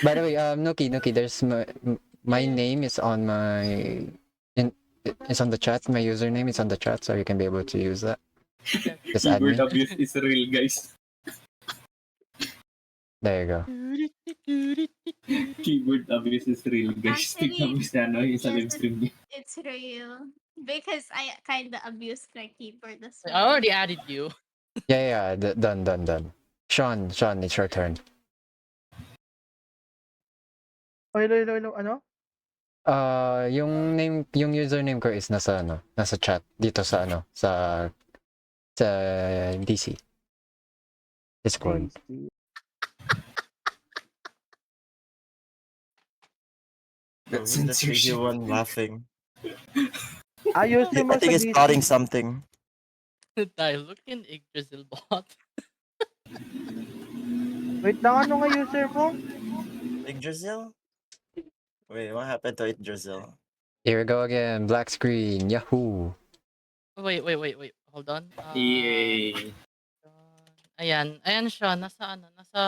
By the way, Nuki, there's my name is on my it's on the chat. My username is on the chat, so you can be able to use that. Just add me. Keyboard abuse is real, guys. There you go. Keyboard abuse is real, guys. Actually, Tignan mo sa ano, yung sa yes, live stream niya. It's real. Because I kind of abused my keyboard as I well. already added you. Yeah. Done. Sean, it's your turn. Oh, hello, ano? Yung username ko is nasa chat dito sa sa DC. Discord. That's The tricky censorship. one laughing. Ayos I mo sa think it's DC. spotting something. Dahil look in Yggdrasil bot. Wait lang, ano nga user mo? Yggdrasil? Wait, what happened to Yggdrasil? Here we go again. Black screen. Yahoo. Wait. Hold on. Yay. Ayan siya. Nasa ano? Nasa...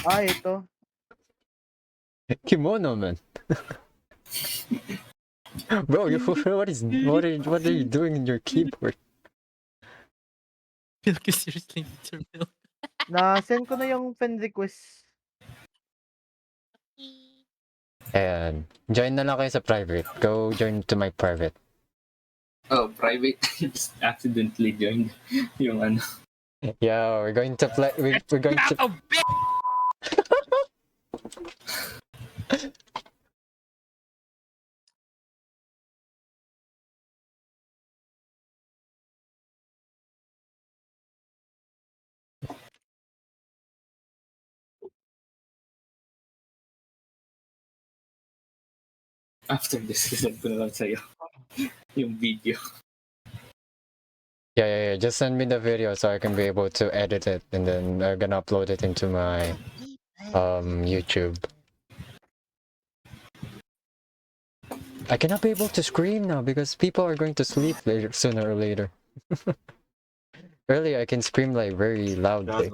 Ito. Kimono, man. Bro, what are you doing in your keyboard? Milk is seriously bitter milk. Na-send ko na yung friend request. Ayan. Join na lang kayo sa private. Go join to my private. Oh, private. Just accidentally joined yung ano. Yeah, we're going to play. We're going to. Oh, bitch! After this, send ko na lang sa'yo yung video. Yeah. Just send me the video so I can be able to edit it, and then I'm gonna upload it into my YouTube. I cannot be able to scream now because people are going to sleep later, sooner or later. Earlier, I can scream like very loudly.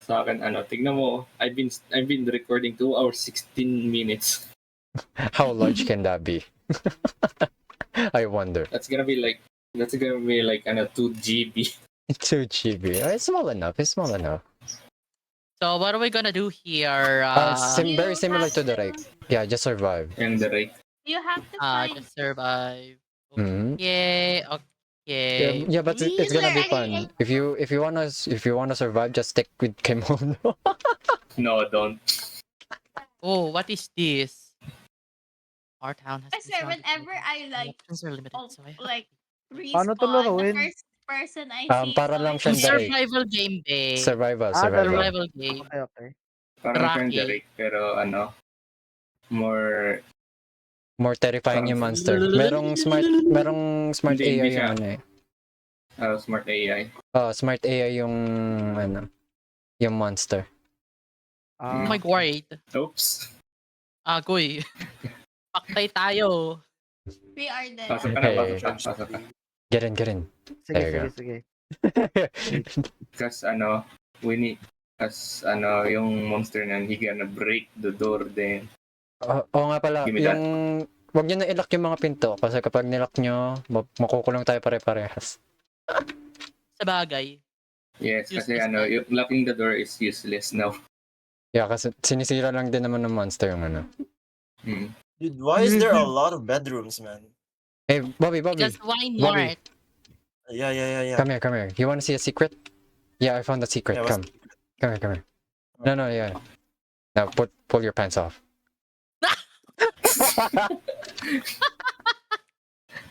Sa akin, ano, tignan mo, I've been recording 2 hours 16 minutes. How large can that be? I wonder. That's gonna be like 2 GB. 2 GB. It's small enough. So what are we gonna do here? Very You similar have to the to- rake. Yeah, just survive. And the rate. You have to find... Just survive. Mhm. Okay. Yeah, but it's gonna be Wheeler, fun. If you wanna survive, just stick with Kimono. No, don't. Oh, what is this? Our town has I swear, whenever I options are limited, oh, so I have like Paano to respawn, the laruin? first person I see para is lang always siyang like- dali. survival game day. Survival. Survival game. Okay. Parang Rocky. siyang the rate, pero ano, more... More terrifying yung monster. Merong smart Hindi AI siya. yung ano eh. smart AI. Smart AI yung yung monster. Oh my god. Oops. Agoy. Paktay tayo. We are there. Pasok ka na, Hey. pasok ka. Get in. There you Sige. Kasi yung monster na he gonna break the door then. Oo nga pala, Give me that. wag nyo na ilock yung mga pinto kasi kapag nilock nyo, makukulong tayo pare-parehas. Sa bagay. Yes, kasi Useless na. yung locking the door is useless now. Yeah, kasi sinisira lang din naman ng monster yung ano. Hmm. Dude, why is there a lot of bedrooms, man? Hey, Bobby. Just why Bobby. not? Yeah. Come here. You wanna see a secret? Yeah, I found the secret. Yeah, Come here. No, yeah. Now pull your pants off.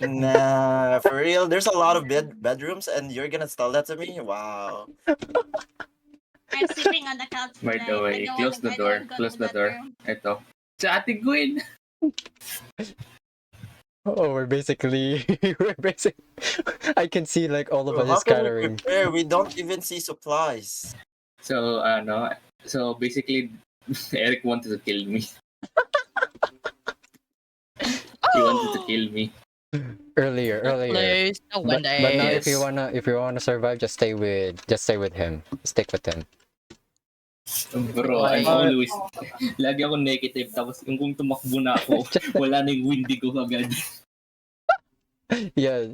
Nah, for real. There's a lot of bedrooms, and you're gonna tell that to me? Wow. I'm sleeping on the couch. By the way, close the door. Close the door. Ito. Sa Ate Gwen! Oh, we're basically I can see like all of Bro, us how is can we scattering. prepare? We don't even see supplies. So, basically, Eric wanted to kill me. He wanted to kill me. Earlier. Place the But now Wendy's. if you wanna survive, just stay with him. Stick with him. Bro, I'm Why? always, lagi ako negative. Tapos yung kung tumakbo na ako, wala na yung Wendigo agad. Yeah.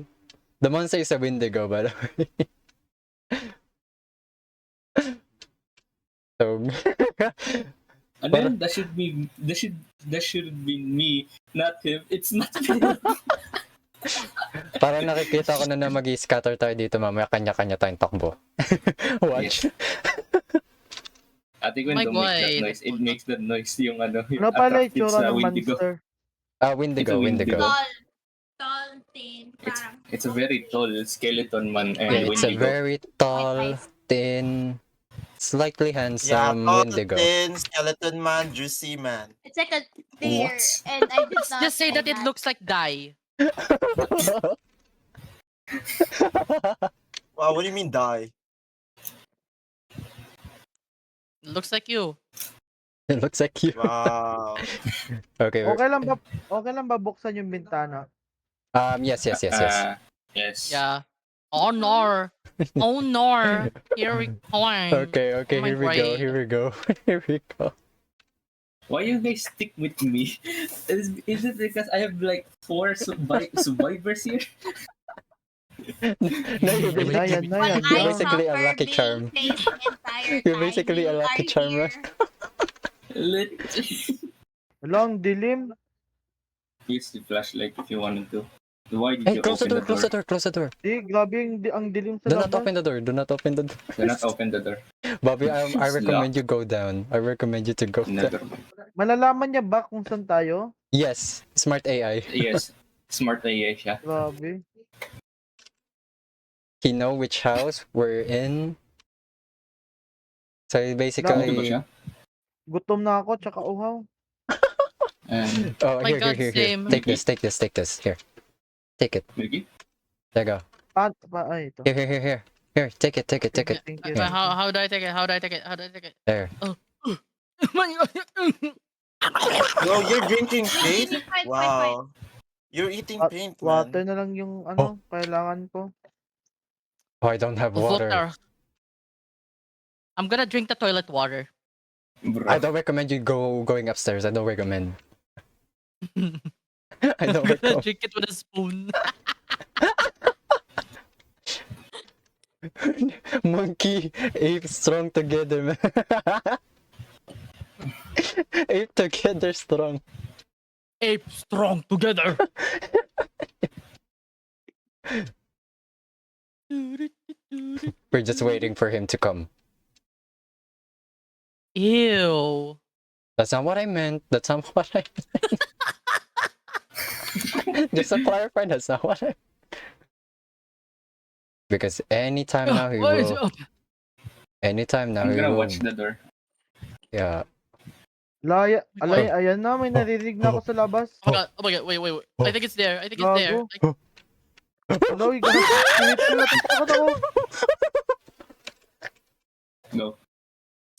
The monster is a Wendigo, by the way. So And then, that should be me, not him. It's not me. parang nakikita ko na mag-scatter tayo dito mamaya, kanya-kanya tayong takbo. Watch. Ate ko My don't make that God. noise. It makes that noise yung ano, yung Ano pala attracted itsura sa ng Wendigo. monster? Wendigo, It's a Wendigo. Wendigo. Tall, thin, parang. It's a very tall skeleton man and Yeah, it's a Wendigo. very tall, thin, slightly Yeah, handsome tall, Wendigo. thin, skeleton man, juicy man. It's like a deer, What? and I did not Just say that it looks like die. Wow, what do you mean die? It looks like you. It looks like you. Wow. Okay. Okay lang ba buksan yung bintana? Yes. Yes. Yeah. Oh no. Oh no. Here we go. Okay. Oh my Here we go. God. Here we go. Here we go. Why you guys stick with me? Is it because I have like 4 survivors here? No, you're Yan na, When yan I na. basically a suffer lucky being charm. placed the entire You're time, basically a you lucky are charm, right? here. Long dilim. Use the flashlight if you wanted to. Why did Hey, you close the open door. Close the door. Close the door. Di, grabe ang dilim sa Do not labas. open the door. Do not open the door. Do not open the door. Bobby, I It's recommend you go down. I recommend you to go Never down. mind. Malalaman niya ba kung saan tayo? Yes, smart AI. Yes. Smart AI siya. Grabe. He know which house we're in. So Ano ba basically, siya? Gutom na ako, tsaka uhaw. And, oh My God, here. same. Take this. Here, take it. Mickey? There you go. Ay, ito. Here. Here, take it. Thank you. How do I take it? How do I take it? There. Oh my God. Yo, you're drinking paint? Wait. Wow. You're eating paint, Water man. na lang yung kailangan ko. Oh, I don't have water. Water. I'm gonna drink the toilet water. Bro. I don't recommend you going upstairs. I don't recommend. I don't I'm gonna recommend. drink it with a spoon. Monkey, ape, strong together, man. Ape together, strong. Ape strong together. We're just waiting for him to come. Ew. That's not what I meant. That's not what I meant. Just to clarify, that's not what I. Because anytime now he What is will. Anytime now I'm he gonna will. watch the door. Yeah. Ayan na, may narinig na ako sa labas. Oh my god, wait. I think it's there. I think it's there. Gago. Hello, wait ko na, takot ako. Go.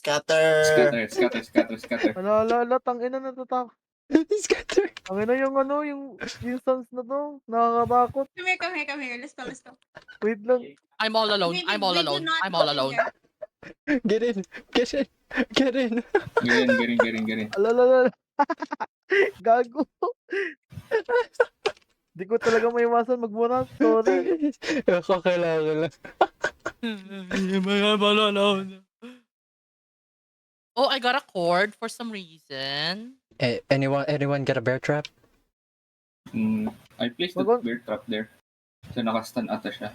Scatter. Scatter. Ala, tangina na tatak. He's got there. Tangina yung sounds na to. Nakakatakot. Come here. Let's go. Wait lang. I'm all alone. We I'm all do alone. not I'm all go in alone. there. Get in. Get in. Get in. Alala. Gago. Di ko talaga maiwasan magmura. Sorry. Ako kailangan lang. I'm all alone. Oh, I got a cord for some reason. Anyone get a bear trap? I placed the bear trap there. So nakastan ata siya.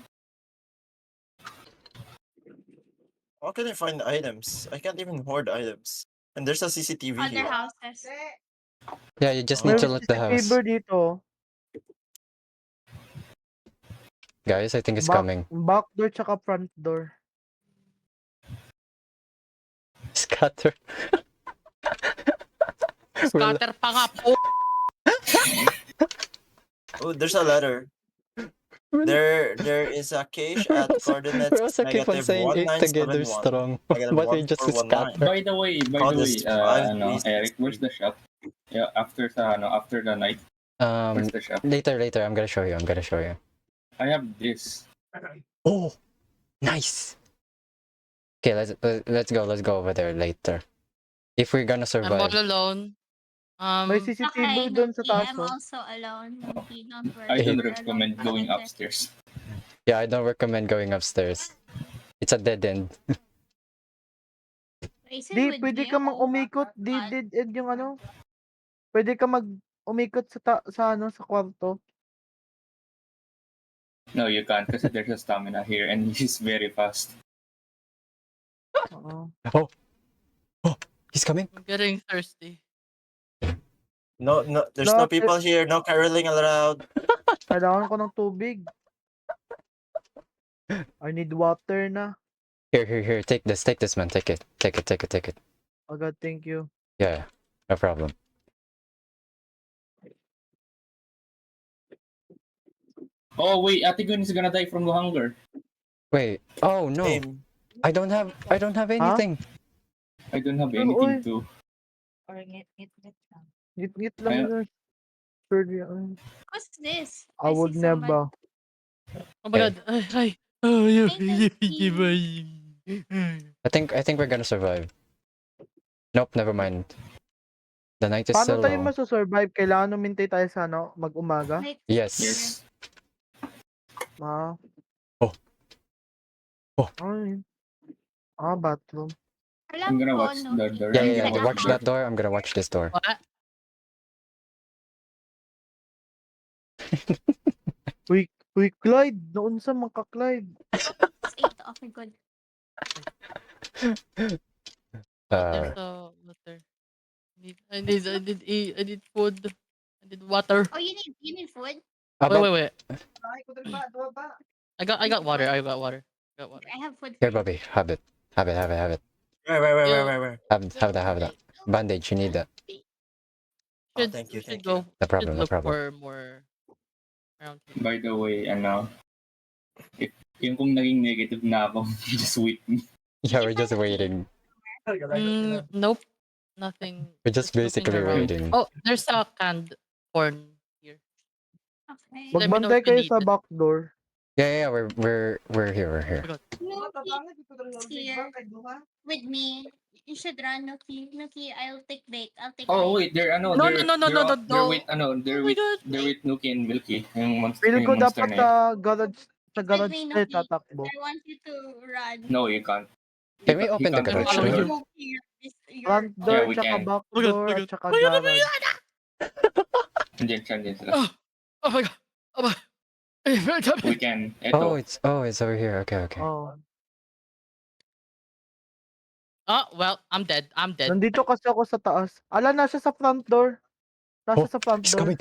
How can I find items? I can't even hoard items. And there's a CCTV Other here. houses. Yeah, you just need to look the house. Favor dito. Guys, I think it's coming. Back door tsaka front door. Scatter. Scatter pa nga po. Oh, there's a letter. There is a cache at coordinates We also keep on saying eight together 1971. strong. Negative But we just 1419. scatter. By the way, How does five Eric, where's the shop? Yeah, after the night. Where's the shop? Later. I'm gonna show you. I have this. Oh, nice. Okay, let's go over there later. If we're gonna I'm all survive. alone. May Okay, CCTV doon sa Nuki, taas, I'm oh. also alone. Nuki, don't worry. I don't You're alone. recommend going Okay. upstairs. Yeah, I don't recommend going upstairs. It's a dead end. Raisin Di, with pwede me, ka mang oh, umikot. Di, God. dead end yung ano. Pwede ka umikot sa ano, sa kwarto. No, you can't because there's a stamina here and he's very fast. Oo. Oh, he's coming. I'm getting thirsty. No, there's no Not- people here. No caroling allowed. Kailangan ko ng tubig. I need water na. Here. Take this, man. Take it. Oh God, thank you. Yeah, no problem. Oh wait, Ate Gwen is gonna die from the hunger. Wait. Oh no, Same. I don't have anything. I don't have Uy. anything to. Git lang Ayun. yun. Sure, yeah. What's this? I would see somebody. never. Oh my Okay. god. Ay. Oh, you. I think we're gonna survive. Nope, never mind. The night is Paano still tayo long. masosurvive? Kailangan umintay tayo sa ano, mag-umaga? Wait, Yes. Yes. Ah. Oh. Ay. Bathroom. alam I'm gonna ko, watch the door. Yeah, I'm yeah. gonna Watch that door. I'm gonna watch this door. What? Uy, Clyde. Noon sa mga Clyde. It's 8. Okay, good. There's a water. I need food. I need water. Oh, you need food? Wait. I got water. I got water. I have food. Here, for you. Bobby. Have it. Where? Have that. Bandage. You need that. Oh, thank you. Should go. No problem. Should No look problem. for more around here. By the way, yung kung naging negative na ako, just wait me. Yeah, we're just waiting. Nope. Nothing. We're just looking basically around. waiting. Oh, there's a canned corn here. Okay. Let me know Magbantay if you kayo need sa it. back door. Yeah. We're here. Nuki is here with me. You should run, Nuki. Nuki, I'll take bait. Oh wait, they're No. They're with Oh they're my with God. they're with Nuki and Milky. Yung monster, Feel ko yung monster dapat na yun. sa garage With me, tayo Nuki. tatakbo. I want you to run. No, you can't. Can we You open the can't garage follow door? her. Nuki, Front Yeah, door, we tsaka can. back Oh my God, door, oh my at God. tsaka Oh my God, oh my garage. God. Andyan siya. Oh my god. Oh my We can. Oh, Eto. it's over here. Okay. Oh. Oh, well, I'm dead. Nandito kasi ako sa taas. Ala, nasa sa front door. Nasa sa front It's door. coming.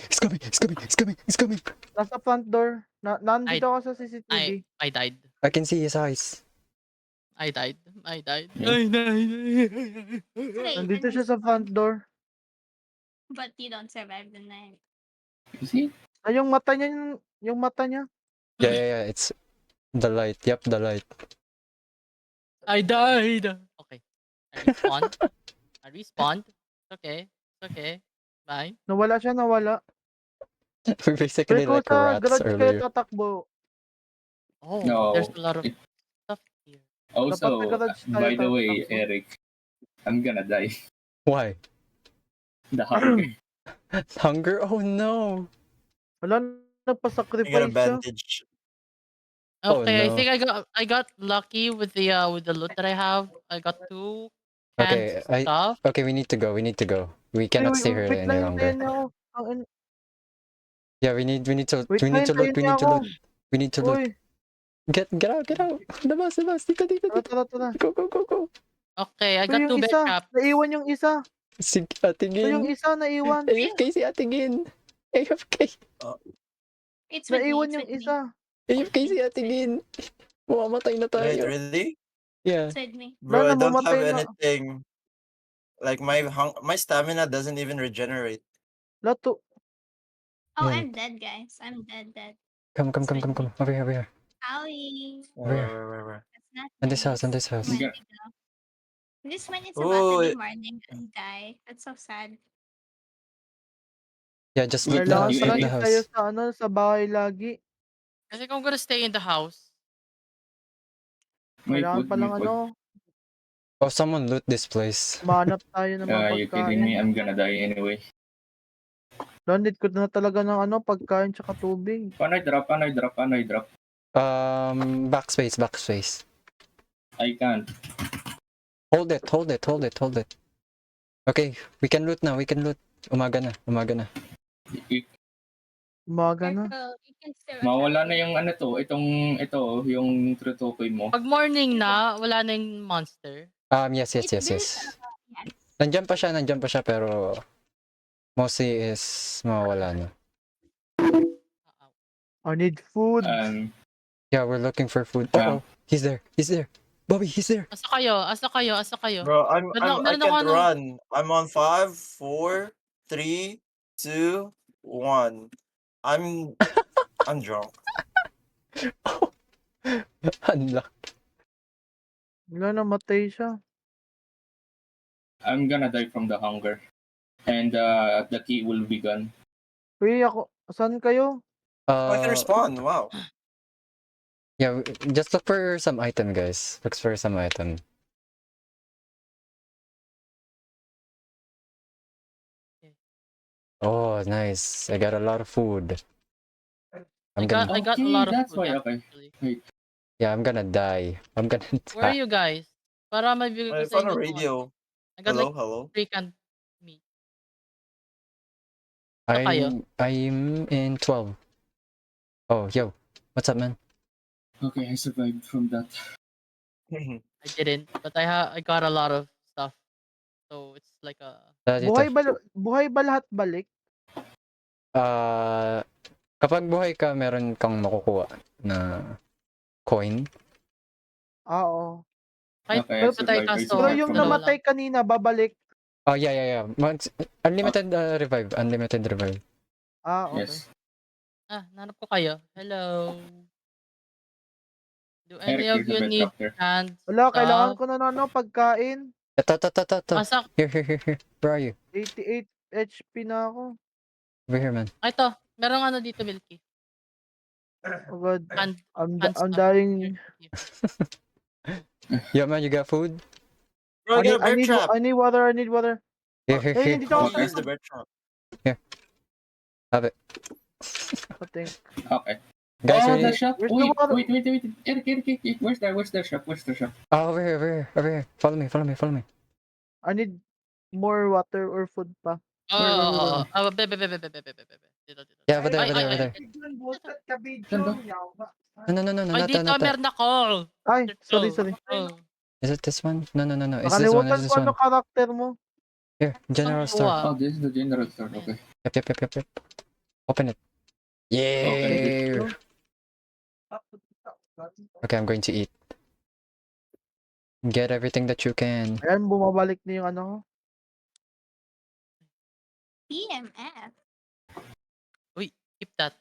Nasa front door. Nandito ako sa CCTV. I died. I can see his eyes. I died. Yeah. Nandito siya sa front door. But you don't survive the night. You see? Ay, yung mata niya. Yeah. It's the light. Yep, the light. I died. Okay. I respawned. Okay. Bye. Nawala siya. We're basically Pero like sa rats garage kayo earlier. tatakbo. Oh, No. there's a lot of stuff here. Also, Dapat sa garage tayo by the way, tatakbo. Eric, I'm gonna die. Why? The hunger. Hunger? Oh no. Wala, You nagpa-sacrifice got a siya. bandage. Oh, Okay, I no. think I got lucky with the loot that I have. I got 2 Okay, canned stuff. Okay, we need to go. We cannot stay here Wait any lang, longer. hintayin niyo ako. Ang- Yeah, we need to Wait loot. lang, hintayin niyo ako. We need to loot. Uy, Get out. Labas. Dito. tara. Go. Okay, I Ito got yung 2 bear isa. traps. Naiwan yung isa. Si Ito yung Atingin. isa, naiwan. AFK si Atingin. AFK. It's with me. Naiwan It's yung with me. isa. AFK si Atingin. Mamamatay na Wait, tayo. really? Yeah. It's with me. Bro, I don't have namamatay na. anything. Like my stamina doesn't even regenerate. Lato. Oh, Yeah. I'm dead, guys. I'm dead. Come. Over here. Owie. Where? That's not In this house. nice. Yeah. Where did it go? This when it's Oh, about to be it- morning and die. That's so sad. Yeah, just loot the Kailangan house, pala loot the palagi tayo house. sa ano, sa bahay lagi. I think I'm gonna stay in the house. May Kailangan food, may palang food. ano, Oh, someone loot this place. manap tayo ng mga You kidding me? pagkain. I'm gonna die anyway. Landed ko na talaga ng ano, pagkain tsaka tubig. Paano i-drop? Paano i-drop? Paano i-drop? Backspace, backspace. I can't. Hold it, hold it, hold it, hold it. Okay, we can loot now, we can loot. Umaga na, umaga na. Umaga na. Careful, you can still Mawala attract na yung ano to, ito, yung tutukoy mo. Pag morning na, wala na yung monster. Yes, yes, It's yes, very yes. yes. Nandiyan pa siya, pero mostly is mawawala na. I need food. Yeah, we're looking for food. Yeah. Uh-oh, he's there, he's there. Bobby, he's there. Asa kayo? Asa kayo? Asa kayo? Bro, I Meron ako can't ano. run. I'm on 5, 4, 3, 2, 1. I'm drunk. Unlock. Wala, namatay siya. I'm gonna die from the hunger. And the key will be gone. Uy, ako, saan kayo? Oh, I can respawn. Wow. Yeah, just look for some item, guys. Look for some item. Oh, nice. I got a lot of food. I got a Okay, lot of that's food. why, okay. actually. Yeah, I'm gonna die. I'm gonna Where are die. you guys? Para mabigay ko I sa found inyo a to, radio. I got Hello, like hello. 3 canned meat. Saan kayo? I'm in 12. Oh, yo. What's up, man? Okay, I survived from that. I didn't, but I got a lot of stuff. So it's like a Dito. Buhay ba lahat balik? Kapag buhay ka, meron kang makukuha na coin. Oo. kahit Okay, I patay survived. ka I so Pero survived yung from that. namatay kanina, babalik. Oh, yeah. Unlimited revive. Unlimited revive. Okay. Yes. nanap ko kayo. Hello. Do any Eric, of here's you a need doctor. canned Wala, kailangan stuff? ko na ano, pagkain. Ito. Masak. Here. Where are you? 88 HP na ako. Over here, man. Ito, merong ano dito, Milky. Oh God. Canned I'm stuff. dying. Here. Yo, man, you got food? Bro, I got a bear trap. I need water. Here. Hey, Here. dito ako. Okay. Use the bear trap. Have it. Patay. Okay. Guys, oh, we the need... shop. Where's the water? Wait. Eric. Where's the shop? Oh, over here. Follow me. I need more water or food pa. Bebe. Dito. Yeah, over there. Ay, No, Ay, not dito, that. meron ako. Ay, sorry. Oh. Is it this one? No. It's this one. Nakalimutan ko ano karakter mo. Here, general Saan store. kuha? Oh, this is the general store. Okay. Yep. Open it. Yeah. Okay, I'm going to eat. Get everything that you can. Ayan, bumabalik na yung ano ko. EMF. Keep that.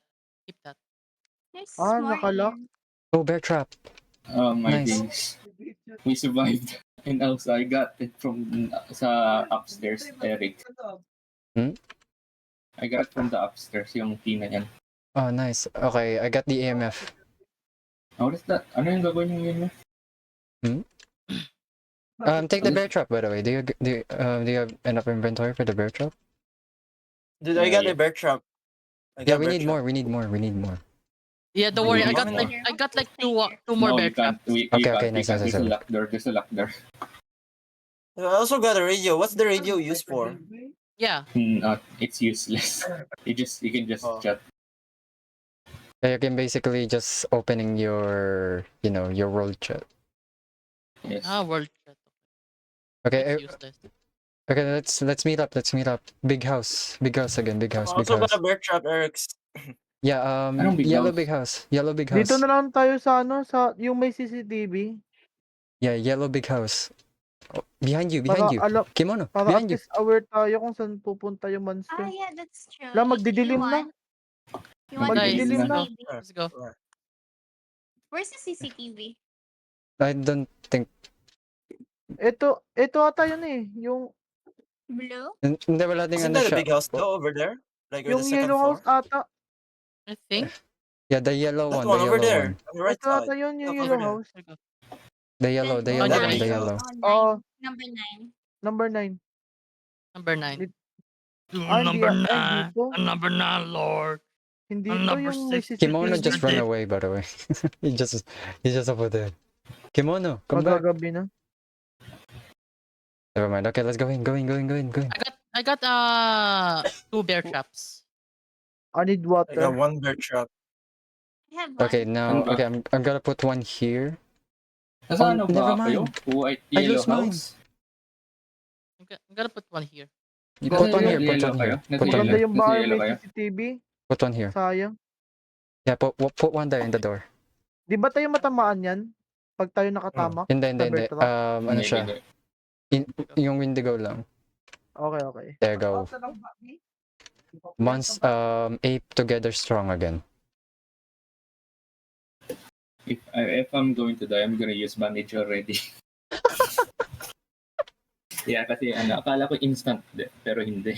There's Ah, more nakalock. in. Oh, bear trap. Oh my Nice. days. We survived. And also, I got it from sa upstairs, Eric. I got it from the upstairs, yung key na yan. Oh, nice. Okay, I got the EMF. Oh, what is that? Ano yung gagawin yung EMF? Take the bear trap, by the way. Do you have enough inventory for the bear trap? Dude, I got a bear trap. Yeah, we need more. Yeah, don't worry. I got Mama. like two more No, bear you can't. traps. Okay, nice. There's a lock there. I also got a radio. What's the radio used for? Yeah. It's useless. You can just Oh. chat. Yeah, you can basically just opening your world chat. Yes. World chat. Okay, It's useless. okay, let's meet up. Big house again. Big I house. also got a bear trap, Eric's. Yeah, Anong big yellow house? big house. Yellow big house. Dito na lang tayo sa ano, sa yung may CCTV. Yeah, yellow big house. Oh, behind you. Kimono, Para behind at you. least aware tayo kung saan pupunta yung monster. Yeah, that's true. Wala, magdidilim na. You want Guys, Magdidilim na. CCTV? Let's go. Where's the CCTV? I don't think... Ito ata yun eh. Yung Blue? Hindi, wala ding Isn't ano that a siya. big house though over there? Like with Yung the second yellow floor. house ata. I think. Yeah, the yellow That one, one the over yellow there, one. on the right Ito ata side. yun, yung Look, yellow over there. house. The yellow, the Then yellow, that the way. yellow. Oh, Oo, number 9. number 9. Number 9. Lit- hindi, dito. Number 9, Lord. Hindi Ang to number yung may 6 Kimono is CCTV. just ran dead. away, by the way. He's just over there. Kimono, come back. Magagabi na. Never mind. Okay, let's go in, go in, go in, go in, go in. I got 2 bear traps. I need I got water. one bear trap. I have one. Okay, now, Ano ba? okay, I'm gonna put one here. Nasa Oh, ano never ba kayo? mind. White I yellow lost mine. house? I'm gonna put one here. You Nasa put one here, put yellow one kayo? here, Nasa put one yellow? Maganda here, yung Nasa bahay yellow may kayo? CCTV. put one here. Sayang. Yeah, put one there in the door. Di ba tayo matamaan yan? Pag tayo nakatamak Hindi, sa hindi, hindi. bear trap? Ano Hindi, siya? hindi. Yung Windigo lang. Okay, okay. There go. Once, ape together strong again. If I'm going to die, I'm gonna use bandage already. Yeah, kasi akala ko instant, pero hindi.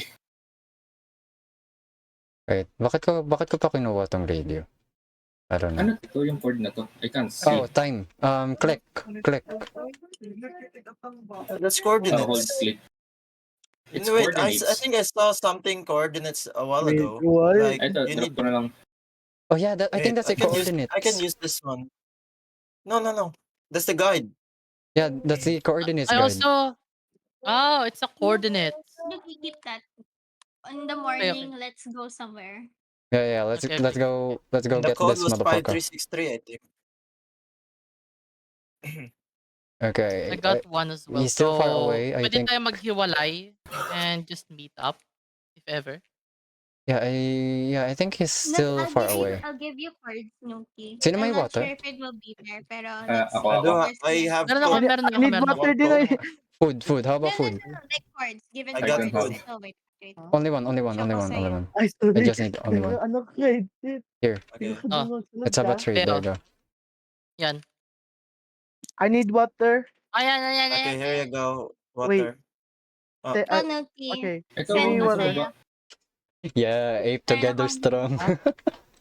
Wait, bakit ko pa kinuha tong radio? I don't know. Ano ito yung cord na to? I can't see. Oh, time. Click. That's Hold coordinates. click. It's Wait, I coordinates. think I saw something coordinates a while Wait, ago. what? Like Ito, you drop need. ko na lang. Oh yeah, I think that's the coordinates. I can use this one. No. That's the guide. Yeah, that's the coordinates I guide. also... Oh, it's a coordinate. Look, we keep that. In the morning, let's go somewhere. Yeah, let's Okay, let's go The get code this was motherfucker. 5363, I think. Okay. I got one as well. He's still far So, away, I pwede think. tayo maghiwalay and just meet up, if ever. Yeah, I think he's still I'll far give away. I'll give you cards, Nuki. Sino may I'm not water? sure if it will be there, pero let's ako, see. ako. First, I have Meron ako, code. meron I ako, need meron ako. water din ay. Food. How No, about food? like cards. Given I got cards. food. Oh, wait. Only one. Choco Only sa'yo. one. Ay, I sorry. just need only one. Ano credit? Here, Okay. let's have a trade. There you go. Yan. I need water. Ayan. Okay, here you go. Wait. Water. Oh, Oh, Nuki. Okay. Ito, Give me Send mo water. sa'yo. Yeah, ape Meron together akong- strong.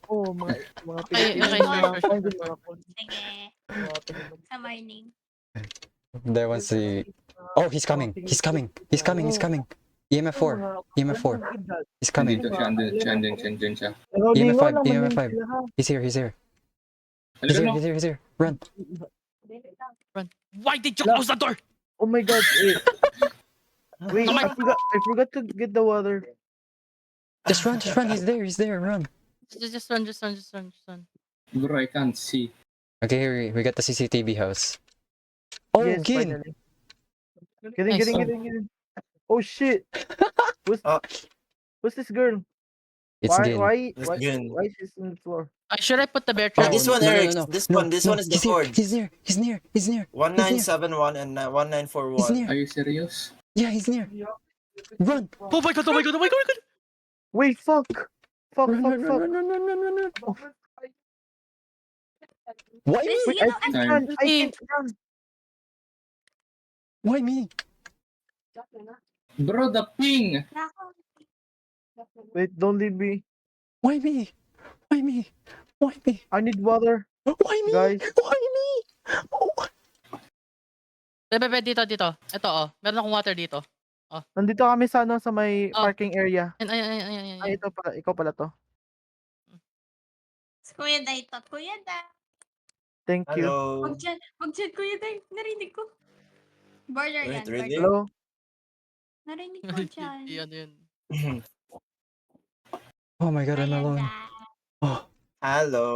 Oh, mga Okay, Pilipino. okay, mga sure. Pilipino, mga Sige. Pilipino. Sa morning. There was the. Oh, he's coming. He's coming. EMF 4. EMF 4. He's coming. Dito siya, andun siya. Pero EMF lingon 5, naman EMF yun 5. sila, ha? He's here. Talaga mo? He's here. Run. Why did you close the door? Oh my god, wait. Wait, Oh my- I forgot to get the water. Just run. He's there. Run. Just run. Bro, I can't see. Okay, here we got the CCTV house. Oh, Yes, Gin. finally. Getting. Nice. Oh shit. Oh. Who's this girl? It's Gin. It's Gin. Why she's on the floor? Should I put the bear Oh, trap? this one, no, Eric. no. This No, one is no, the he's here. cord. He's near. 1971 and 1941. He's near. Are you serious? Yeah, he's near. Run. Oh my god. Wait, fuck. Run. Why me? This Wait, yellow I and can't run. I can't run. Why me? Bro, the ping! Nako. Wait, don't leave me. Why me? I need water. Why me? Guys. Why me? Oh. Bebe, dito. Ito, oh. Meron akong water dito. Nandito kami sa sa may Oh. parking area. Ayan. Ay, ito pala. Ikaw pala to. Kuya Day to. Kuya Day. Thank you. Hello. Wag dyan, Kuya Day. Narinig ko. Border Wait, yan. really? Border. Hello? Narinig ko dyan. Yan. Oh my god, I'm Kuya alone. Day. Oh. Hello.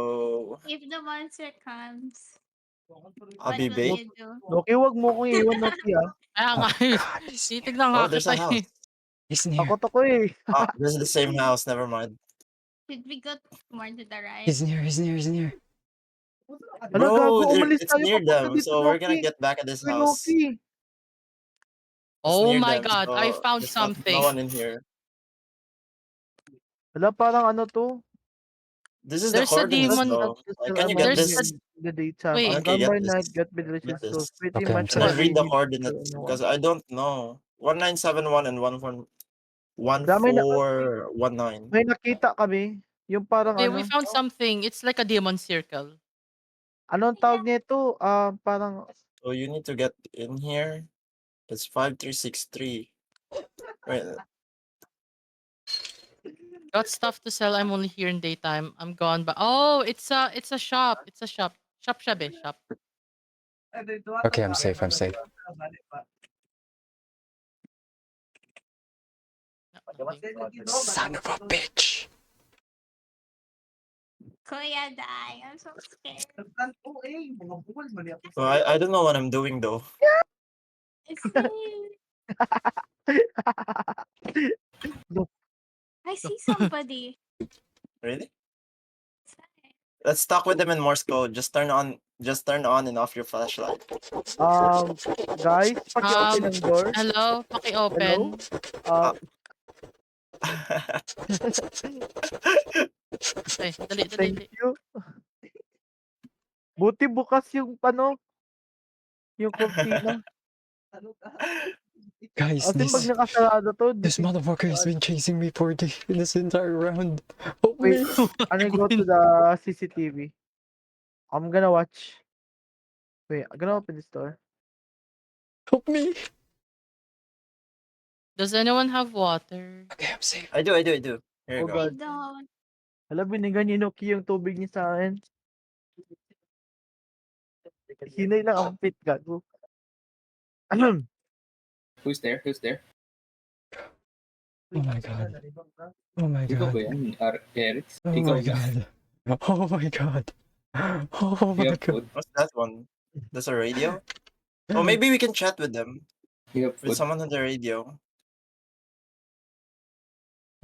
If the monster comes, I'll what be will bait. you do? Okay, wag mo kong iwan na ah. Kaya nga. Titignan nga Oh, there's a kita house. eh. He's near. Ako to ko eh. This is the same house. Never mind. Should we go more to the right? He's near. Ano, gago, Bro, umalis it's tayo near papunta them, dito, so we're gonna Loki. get back at this Uy, house. Loki. Oh near my them, god, so I found there's something. No one in here. Wala, parang ano to? This is There's a the coordinates demon- though. Like, can you get There's this? The daytime. Wait. I'm Okay, gone get by this. night, get me delicious Get tools. this. Pretty Okay, I'm much sorry. Let's read the what I need coordinates to know. because I don't know. 1971 and 11. Damay na 1419. may nakita kami, yung parang Okay, we ano, found something. It's like a demon circle. anong tawag nito? Parang So you need to get in here. It's 5363. Wait, Got stuff to sell. I'm only here in daytime. I'm gone. But oh, it's a shop. It's a shop. Shop shabe shop. Okay, I'm safe. I'm safe. Son of a bitch. Kuya Dai, I'm so scared. so I don't know what I'm doing though. It's me. I see somebody. Really? Sorry. Let's talk with them in Morse code. Just turn on and off your flashlight. guys, paki-open ng door. Hello, paki-open. Okay, dali. Thank you. Buti bukas yung yung cortina. Guys, Kasi pag this nakasarado to, motherfucker has been chasing me for this entire round. Help wait, me. I go to the CCTV. I'm gonna watch. Wait, I'm gonna open this door. Help me. Does anyone have water? Okay, I'm safe. I do. Here you Oh go. I God. don't. Alam, binigyan ni Noki yung tubig niya sa akin. Hinay lang ang pit, gago. Who's there? Oh my god. Oh my Ikaw god. ba yan? Eric? Oh Ikaw my ba? god. Oh my god. Oh my You have god. food? What's that one? That's a radio? Oh, maybe we can chat with them. You have With food? someone on the radio.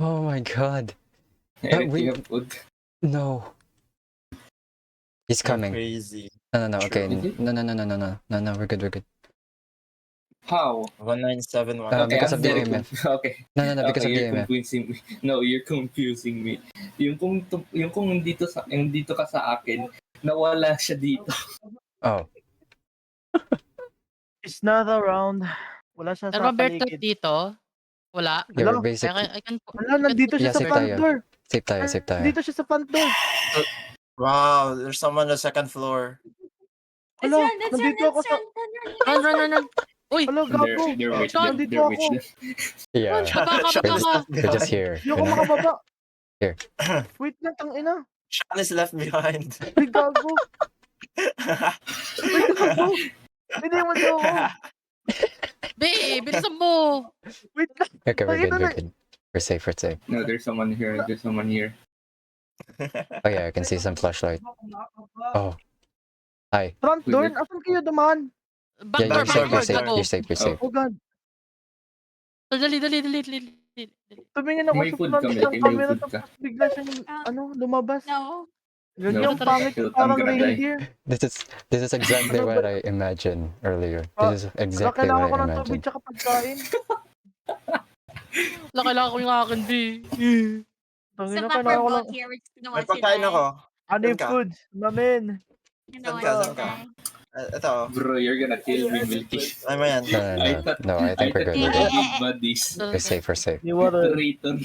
Oh my god. Eric, we- you have food? No. He's You're coming. crazy. No. Okay. Is it? No. We're good. How? 1971. Because I'm of the very EMF. Okay. No, because of the you're EMF. convincing me. No, you're confusing me. Yung kung nandito ka sa akin, nawala siya dito. Oh. It's not around. Wala siya Pero sa Bertot paligid. dito? Wala? Yeah, Hello? we're basic. I can Wala, nandito siya Yeah, sa safe front tayo. door. Safe tayo. Nandito siya sa front door. Wow, there's someone on the second floor. Let's Hello, run, nandito ako sa... Run. Uy! Hello, gago. They're with Sean, them. nandito They're with ako. them. Yeah. Baba ka. They're just here. Hindi You ako know? makababa. Here. Wait lang, tangina. Sean is left behind. Wait, gago. Wait, gago. Biniwan niyo ako. Be, bilisan mo! Wait lang. Okay, we're Tangina na. good. We're safe. No, there's someone here. Oh yeah, I can see some flashlight. Oh. Hi. Front door? Asan kayo dumaan? Back Yeah, door, you're safe. gago. You're safe. Oh God. Dali. Tumingin ako May sa food front kami, ng may camera food ka. tapos bigla siyang lumabas. No. Ganyan No. pangit yung I'm parang gonna die. reindeer. This is exactly what I imagined earlier. This is Kaya exactly kailangan what ko I ng tubig imagined. tsaka pagkain. Kailangan ko yung akin, B. So Tangina, but kailangan we're ko lang. both here. We're just gonna May watch you pagkain die. ako. Ano yung Saan ka? food? Mamen. You Saan know, watch ka? you Saan ka? die. Ito. Bro, you're gonna kill me, Milky. Ay mo yan. No, I think we're good. we We're were good. good buddies. We're safe. Ni water. Traitor.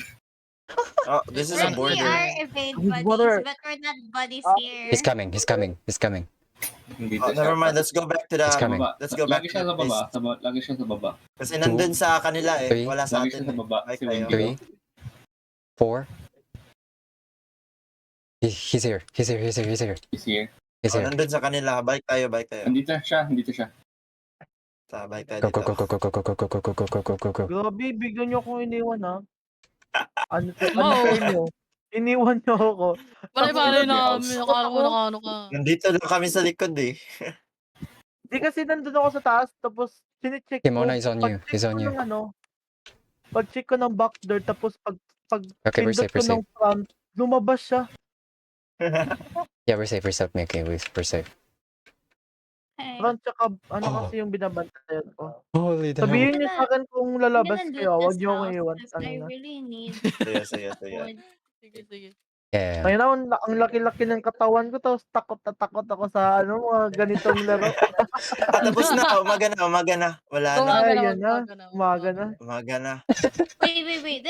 Oh, this is a We border. are evade With buddies, water. but we're not buddies Ah. here. He's coming. Hindi Oh, never mind. Let's go back to the... It's coming. Let's go back Lagi to siya the sa baba. place. Lagi siya sa baba. Kasi nandun sa kanila eh. Three. Wala sa Lagi siya atin. sa baba. Ay, Si kayo. Wendy. 3, 4. He's here. He's here. He's Oh, here. nandun sa kanila. Balik tayo. Andito siya. Balik tayo Go. dito. Grabe, bigyan niyo akong iniwan ha. Ano Mo. niyo? Iniwan niyo ako. Balay Ako, namin. Akala ko nakano ka. Nandito lang kami sa likod eh. Di kasi nandun ako sa taas, tapos sinicheck ko. Kimona is on you. Pag-check He's on ko you. ng pag-check ko ng back door, tapos pag Okay, we're pindot safe. ko ng front, lumabas siya. Yeah, we're safe, Mickey. We're safe. Okay. Front tsaka Oh. kasi yung binabantayan ko. Holy the hell. Sabihin niyo sa akin kung I'm lalabas gonna kayo, loot huwag this niyo akong house iwan. 'cause I really need Sige. food. Sige. Yeah. Kaya na, ang laki-laki ng katawan ko, tapos takot na takot ako sa mga ganitong laro. Tapos na, umaga na. Wala na. Umaga na, Ay, yun na. Umaga na. Umaga na. Wait.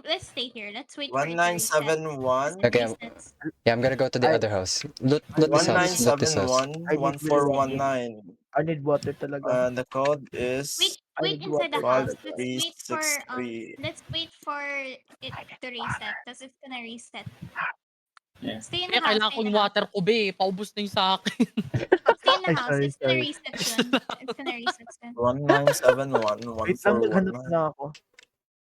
Let's stay here. Let's wait for it to reset. 1971. Okay, Resets. Yeah, I'm gonna go to the I- other house. Loot this house. Loot this house. 1971 1419. I need water talaga. The code is Wait inside the Five, house. Let's wait for it to reset. Because it's gonna reset. Yeah. Stay in Kaya the house. kailangan ko yung water ko, be. Paubos na yung sa akin. Stay in the Ay, house. sorry, It's gonna sorry. reset soon. It's gonna reset soon. 1971 Wait lang, naghanap 1419. na ako.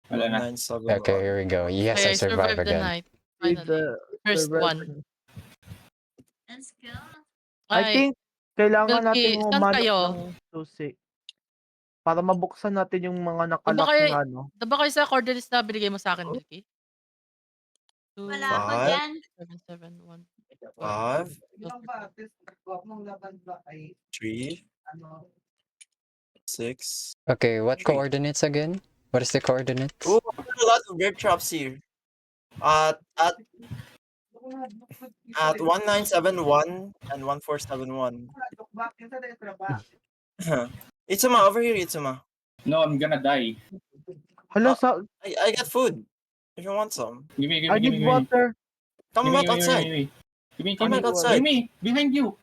Wala na. 1971. Okay, here we go. Yes, Okay, I survived the again. night. With Finally. the First survival. one. Let's go. I think kailangan Milky, natin saan humanap kayo? ng susi. Para mabuksan natin yung mga Diba nakalak kayo- na ano. Diba kayo sa coordinates na binigay mo sa akin, Milky? Wala ako Five. dyan. 771. 5, 3, 6. Okay, what Three. coordinates again? What is the coordinates? Oh, a lot of bear traps here. At 1971 and 1471. Itsuma, over here, Itsuma. No, I'm gonna die. Hala, I got food. If you want some. Give me. I need water. Come back outside. Give me. Come back outside. Give me. Behind you.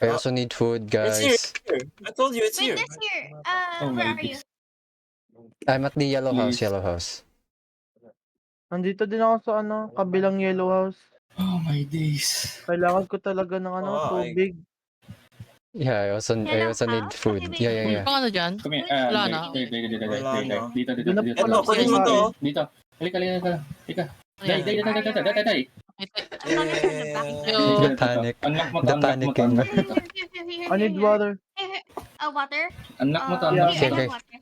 I also need food, It's here, guys. it's here. I told you it's Wait, here. that's here. Oh Where my are you? days. I'm at the yellow house. Please. Yellow house. Nandito din ako sa kabilang yellow house. Oh my days. Kailangan ko talaga ng tubig. Yeah, I also Yellow need house? food. Okay, Yeah. Yung pang ano dyan? Come here. Wala na. Wala na. Dito. Doon na Ito, pala kunin mo to. Dito. Halika. Ayan. Dai. I'm coming from the back. Yo. The panic. Unlock mo to. The Unlock mo to. panicking. Unlock mo to. I need water. Water? Unlock mo to. Here, Unlock I mo to. Okay. got water.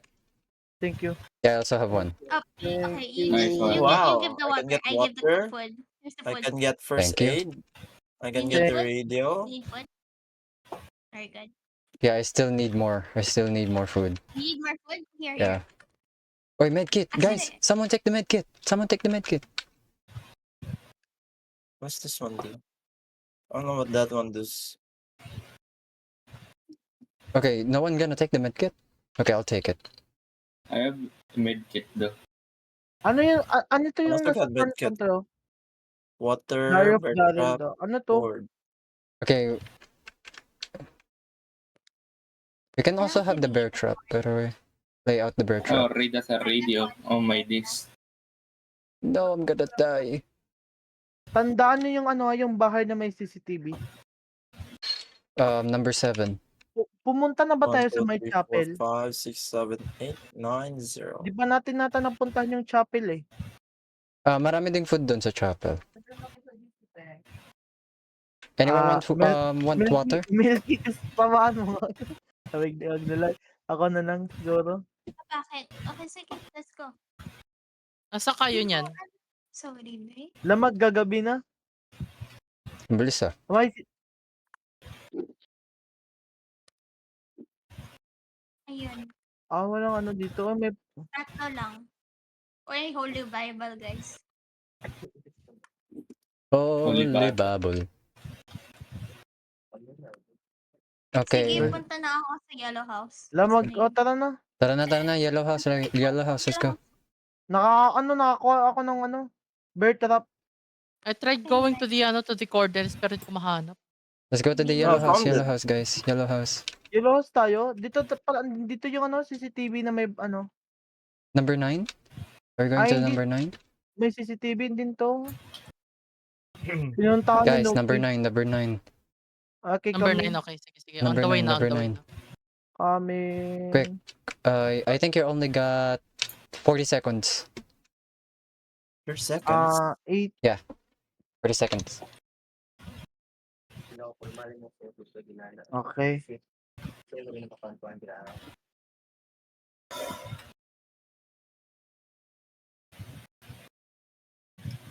Thank you. Yeah, I also have one. Okay, Nice one. Wow, you give the I can water. get I give the water. food. Here's the I food. can get first Thank you. aid. I can You get need the food? radio. You need food? Very good. Yeah, I still need more. I still need more food. You need more food? Here. Yeah. Wait, medkit, guys! Actually- Someone take the medkit. Someone take the medkit. What's this one do? I don't know what that one does. Okay, no one gonna take the medkit. Okay, I'll take it. I have med kit though. Ano ito yung Ano nasa to, front medkit? control? Water, Diary of bear Daryl trap, daw. Ano to? board. Okay. We can also have the bear trap, by the way. Lay out the bear Oh, trap. read as a radio. Oh my days. No, I'm gonna die. Tandaan nyo yung bahay na may CCTV. Number 7. Pumunta na ba 1, tayo sa 2, may 3, 4, chapel? 5, 6, 7, 8, 9, 0. Di ba natin napuntahan yung chapel eh? Marami ding food doon sa chapel. Anyone want water? Milky, pamaan mo. Tawag na lang. Ako na lang siguro. Bakit? Okay, sige. Let's go. Nasa kayo niyan? Sorry, babe. Lamag gagabi na. Bilis ah. Ayun. Walang dito. May Tatlo lang. Or Holy Bible, guys. Holy Bible. Bible. Sige, Okay. punta na ako sa Yellow House. lamag. Sige. Tara na. Tara na. Yellow house. Let's go. Nakakuha ako ng bear trap. I tried going to the coordinates pero hindi ko mahanap. Let's go to the Yeah, yellow house. found Yellow it. house, guys. Yellow house. Yellow house tayo. Dito yung CCTV na may Number 9? Are we going to hindi. number 9? may CCTV din to. Pinunta kami Guys, nung number week. 9. Number 9. Okay, Number kami. 9, okay. Sige. Number On the way nine, na, on number the way nine. na. Kami. Quick. I think you only got 40 seconds. Your seconds. 8. 40 seconds. Okay.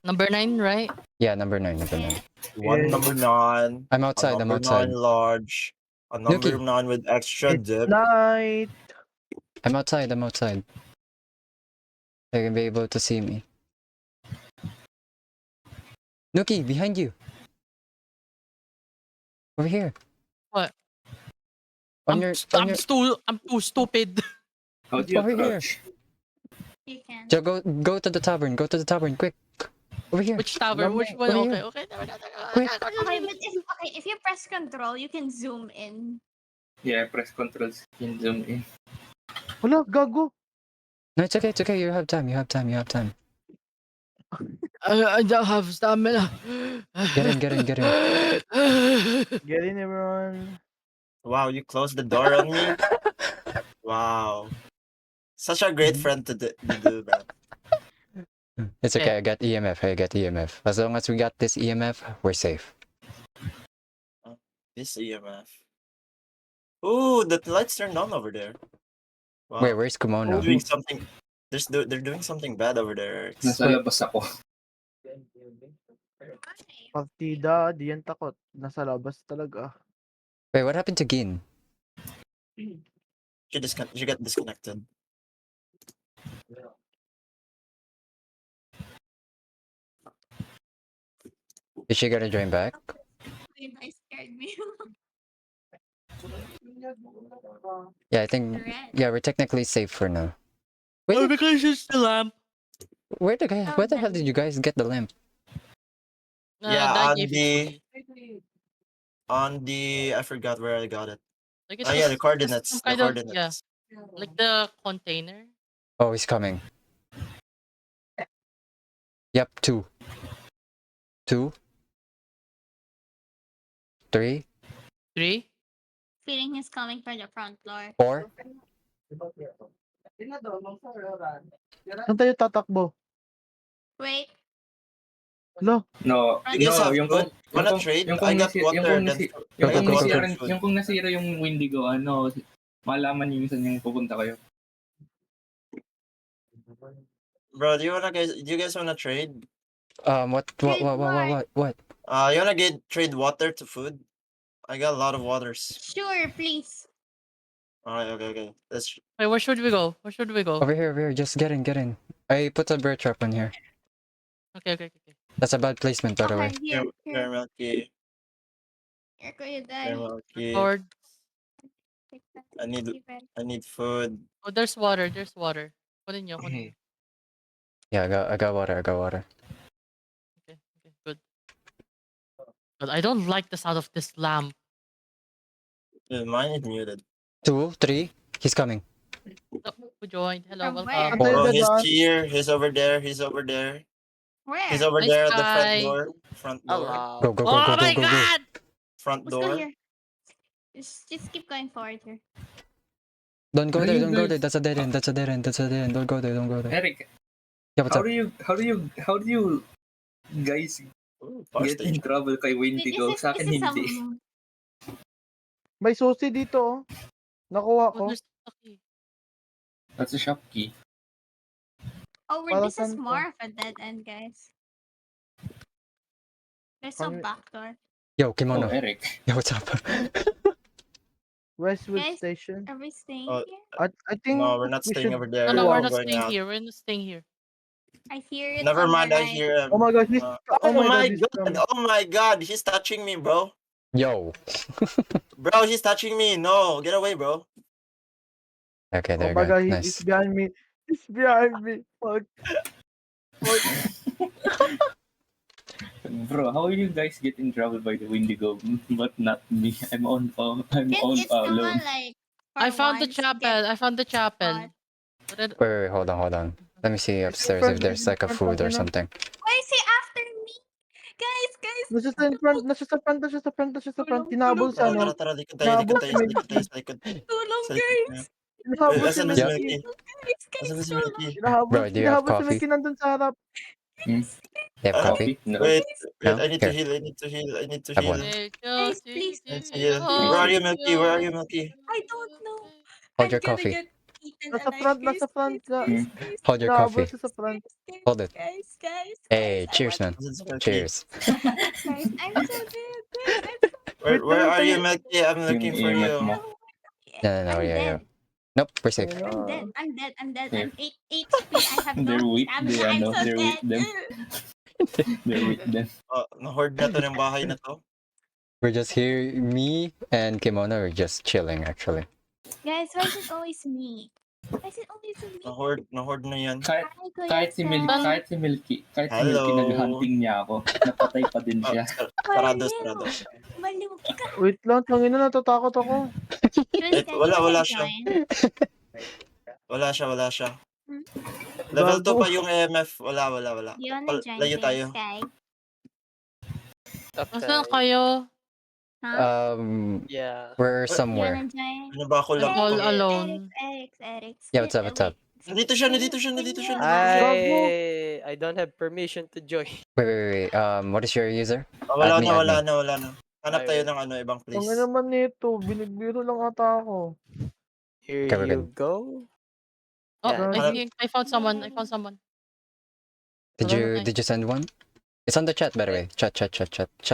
Number 9, right? Yeah, number 9. Number 9. One yeah. number 9. I'm A outside. I'm number outside. 9 large. A number Yuki. 9 with extra It's dip. night. I'm outside. I'm outside. They can be able to see me. Nuki, behind you. Over here. What? On your, on your. I'm too stupid. How do you Over here. approach? You can. So go to the tavern. Go to the tavern, quick. Over here. Which tower? Number- Which one? over Okay, here. okay. Quick. Okay, but if you press control, you can zoom in. Yeah, press control skin zoom in. Wala, gago. No, it's okay. It's okay. You have time. You have time. You have time. I don't have stamina. Get in. Get in. Get in. Get in, everyone. Wow, you closed the door on me. Wow, such a great friend to do that. It's okay. I got EMF. I got EMF. As long as we got this EMF, we're safe. This EMF. Ooh, the lights turned on over there. Wow. Wait, where's They're Kumono? doing something. They're doing something bad over there. Nasa labas ako. Partida, di yan takot. Nasa labas talaga. Wait, what happened to Gin? She got disconnected. Is she gonna join back? Wait, I scared me. Yeah, I think. Red. Yeah, we're technically safe for now. Oh, Wait, because it's the lamp. where the hell did you guys get the lamp? Yeah, Dad on gave it the- to me. On the, I forgot where I got it. Like Oh yeah, the coordinates. some The kind of- coordinates. like the container. Oh, he's coming. Yep, 2. 2. 3. 3. Feeling he's coming for the front door. 4. Saan tayo tatakbo? Wait, Lo, No, You guys have yung food? Wanna trade? yung I got water. Yung Then Go, kung go, go, nasira, go. yung kung nasira yung Windigo, ano, malaman niyo minsan yung pupunta kayo. bro, do you guys wanna trade? What? You wanna trade water to food? I got a lot of waters. sure, please. Alright, okay. Let's. Wait, where should we go? Where should we go? Over here. Just get in. I put a bird trap on here. Okay. That's a bad placement, by the way. Okay, here, Here, Milky. here, Kuya Here, Dai. Milky. Lord. Take that. I need- Keep it. I need food. Oh, there's water. Kunin niyo. Yeah, I got water. Okay, good. But I don't like the sound of this lamp. Dude, mine is muted. 2, 3. He's coming. Oh, who joined? Hello, From welcome. where? Bro, Hey, he's Devon. here. He's over there. Where? He's over Nice there at the front try. door. Front door. Go, go, go, Oh go, my go, go, go. god! Front Let's go door. here. Just keep going forward here. Don't go Are there. you Don't go guys- there. That's a dead end. Don't go there. Eric, Yeah, what's how up? do you guys Ooh, power get in station. trouble kay Wait, Windigo? Sa akin hindi. may susi dito oh. Nakuha Oh, ko. there's the key. That's a shop key. Para This is saan to? more of a dead end, guys. There's some Ano- back door. Yo, Oh, Kimono. Eric. Yo, what's up? Westwood Guys, Station. Are we staying Oh, here? I think No, we're not we staying should- over there. No, we're I'm not going staying out. here. We're not staying here. I hear it. Never on the mind. I right. hear him. Oh my god, he's Oh my he's god! coming. Oh my god! He's touching me, bro. Yo. Bro, he's touching me. No, get away, bro. Okay, Oh there you my go. god, he's Nice. behind me. He's behind me. Fuck. Bro, how you guys get in trouble by the Windigo, but not me? I'm on It's alone. naman like. I for found the once, chapel. spot. But I- Wait, hold on. Let me see upstairs if there's like a food or something. Why is he after me? Guys. Nasa sa front. Tinabol sa Tara, ano. tara, likod tayo, likod tayo, likod tayo, likod. Tulong, Sa likod guys. tayo. Tinahabol si Asan na si Yeah. Milky? Guys, Asan na si tulong. Milky? Tinahabol Bro, do you have si coffee? Milky nandun sa harap. You have Ah, coffee? No. Wait, No? I need to Here. heal, I need to Have heal. one. Guys, please. Let's heal. Where are you, Milky? Where are you, Milky? I don't know. Hold I'm your gonna coffee. get eaten Nasa alive, front, guys, nasa front guys, ka. guys, guys, Hold your Tinahabol coffee. siya sa front. guys, Hold it. Guys. Hey, I cheers, man. Asan si Milky? Cheers. Guys, I'm so dead. Guys, Where are you, Milky? I'm looking for Yung you. EMF mo. No, I'm yeah. dead. Nope, we're safe. I'm dead. Yeah. I'm 8 HP. I have no They're weak. stamina. I'm so They're dead. weak. Them. Bear with them. Na-hoard na to ng bahay na to. We're just here, me and Kimono are just chilling actually. Guys, why is it always me? Why is it always me? Na-hoard na yan. Kahit, Hi, Kuya kahit si Milky, Sam. kahit si Hello. Milky nag-hunting niya ako, napatay pa din siya. Sarado, Baliw. sarado. Baliw ka. Wait lang, tangina, natatakot ako. Jules, can wala, you wala join? siya. Wala siya. Hmm? Level 2 Bago. pa yung EMF. Wala. Do you wanna join Layo Kuya tayo. Sky? Nasaan kayo? Huh? Yeah. We're Do you somewhere. wanna join? Ano ba ako lang? All to? alone. Eric. Yeah, what's up, what's up? Nandito siya. I don't have permission to join. Wait. What is your user? Wala Admin, na. Hanap tayo ng ibang place. Ang naman nito, binigbiro lang ata ako. Here Okay, we're you good. go. Oh, Yeah. I found someone. Did Hello, you send one? It's on the chat, by the way. Chat.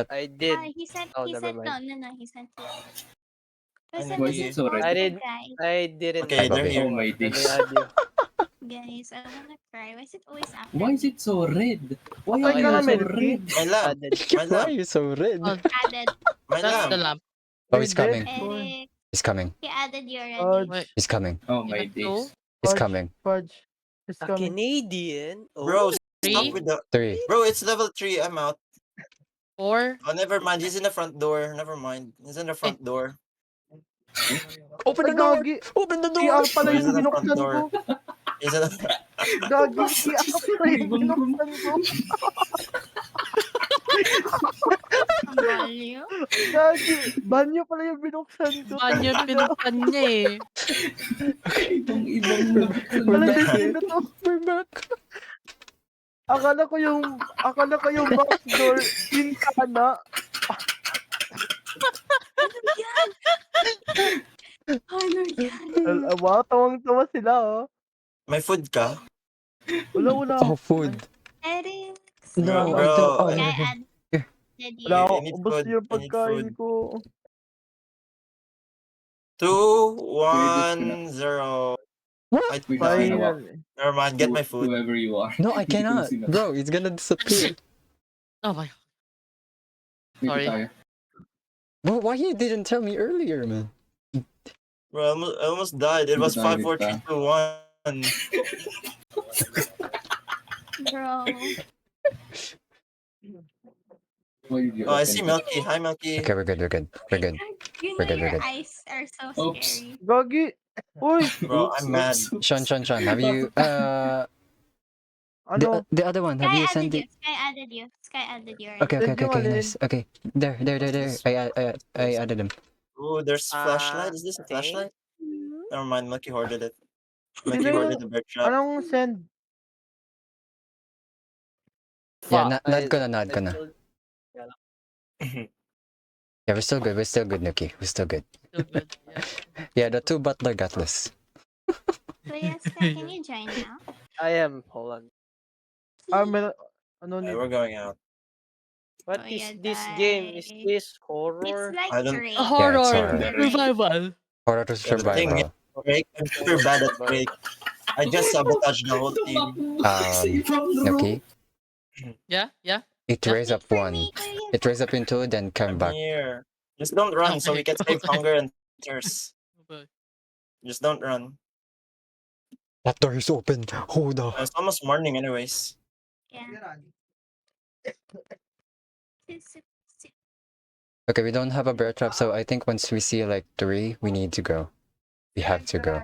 I did. He sent, Oh, he never sent, mind. he sent it. Ano ba This yun? is Sorry. I did. guys. I didn't. Okay, they're know. here. Oh my Let me days. add you. Guys, I wanna cry. Why is it always after? Why is it so red? Why Ay, are you ka so naman, red? My lamp. Added. My Why lamp. are you so red? Oh, Added My that's the lamp. lamp. Oh, he's coming. Eric. He's coming. He added you Fudge, already. Wait, He's coming. Oh my Even days. He's Fudge. coming. Fudge. It's A coming. Canadian. Oh, Bro, Three? stop with the... 3. Bro, it's level 3. I'm out. 4. Oh, never mind. He's in the front door. Never mind. He's in the front door. Open Ay, the door! gagi. Open the door! PR pala He's yung in the front binuksan door. ko. He's in the... Gagi, PR pala yung binuksan ko. Ang baliw. Gagi, banyo pala yung binuksan ko. Banyo pinuksan niya eh. Ibang Wala din na to. We're back. Akala ko yung box door, pintana. Ano yan? Wow, tawang-tawa sila, oh. May food ka? Wala. Oh, food. Eric. No, Bro, I don't. Oh, Kaya no. added you. Wala ako, I need ubos food, yung I need pagkain food. ko. 2, 1, 0. What? I Wait, died. Final. Never mind. Get my food. Whoever you are. No, I cannot. Bro, it's gonna disappear. Oh my. Dito Sorry. tayo. Well, why you didn't tell me earlier, man? Bro, I almost died. It was Dito 5, tayo, 4, 3, 2, 1. Bro. Why did you Oh, I open see it? Milky. Hi, Milky. Okay, we're good. You We're know good, we're your good. eyes are so Oops. scary. Gagi. Uy, Bro, I'm mad. Sean, have you ano? the other one? Have Sky you added sent you. it? Sky added you already. Okay, Alin? nice. Okay, there. I added him. Oh, there's flashlight. Is this a Okay. flashlight? Mhm. Never mind. Milky hoarded it. Sino Milky yung- hoarded the bear trap. Anong send? Yeah, Fuck, not gonna. I told- Yeah, we're still good, Nuki. We're still good. Still good. Yeah, Yeah. the 2 butler gatless. So yes, Sky, can you join now? I am. Hold on. Meron, ano Okay, ni? we're going out. What Oh, is yeah, this game? Is guys. this It's horror? like I don't- Drake. A horror. horror. Revival. Horror to Yeah, the thing survival. Drake, I'm super bad at Drake. I just sabotaged the whole team. Nuki, Yeah. it raised up For 1. me, Kuya It raised up in 2, then come I'm back. here. Just don't run so we can save hunger and thirst. Okay. Just don't run. That door is open. Hold on. It's almost morning anyways. Yeah. Okay, we don't have a bear trap, so I think once we see like 3, we need to go. We have to go.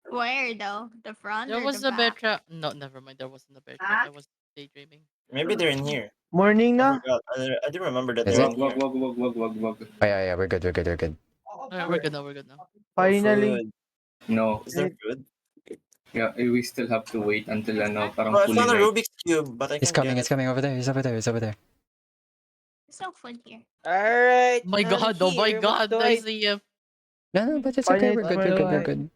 Where though? The front There or was the a bear back? trap. No, never mind. There wasn't a bear trap. I was daydreaming. Maybe they're in here. Morning I na? forgot. I didn't remember that Is they're it? in here. Wag. Oh, yeah, we're good. Alright, we're good now. Finally. Food. No. Is there food? Yeah, we still have to wait until parang Oh, I fully found a night. Rubik's Cube, but I He's can't coming, get it's coming over there. He's over there. There's no food here. Alright. Oh my I'm god, oh my here. god. What do I I- see him. No, but it's okay. We're good.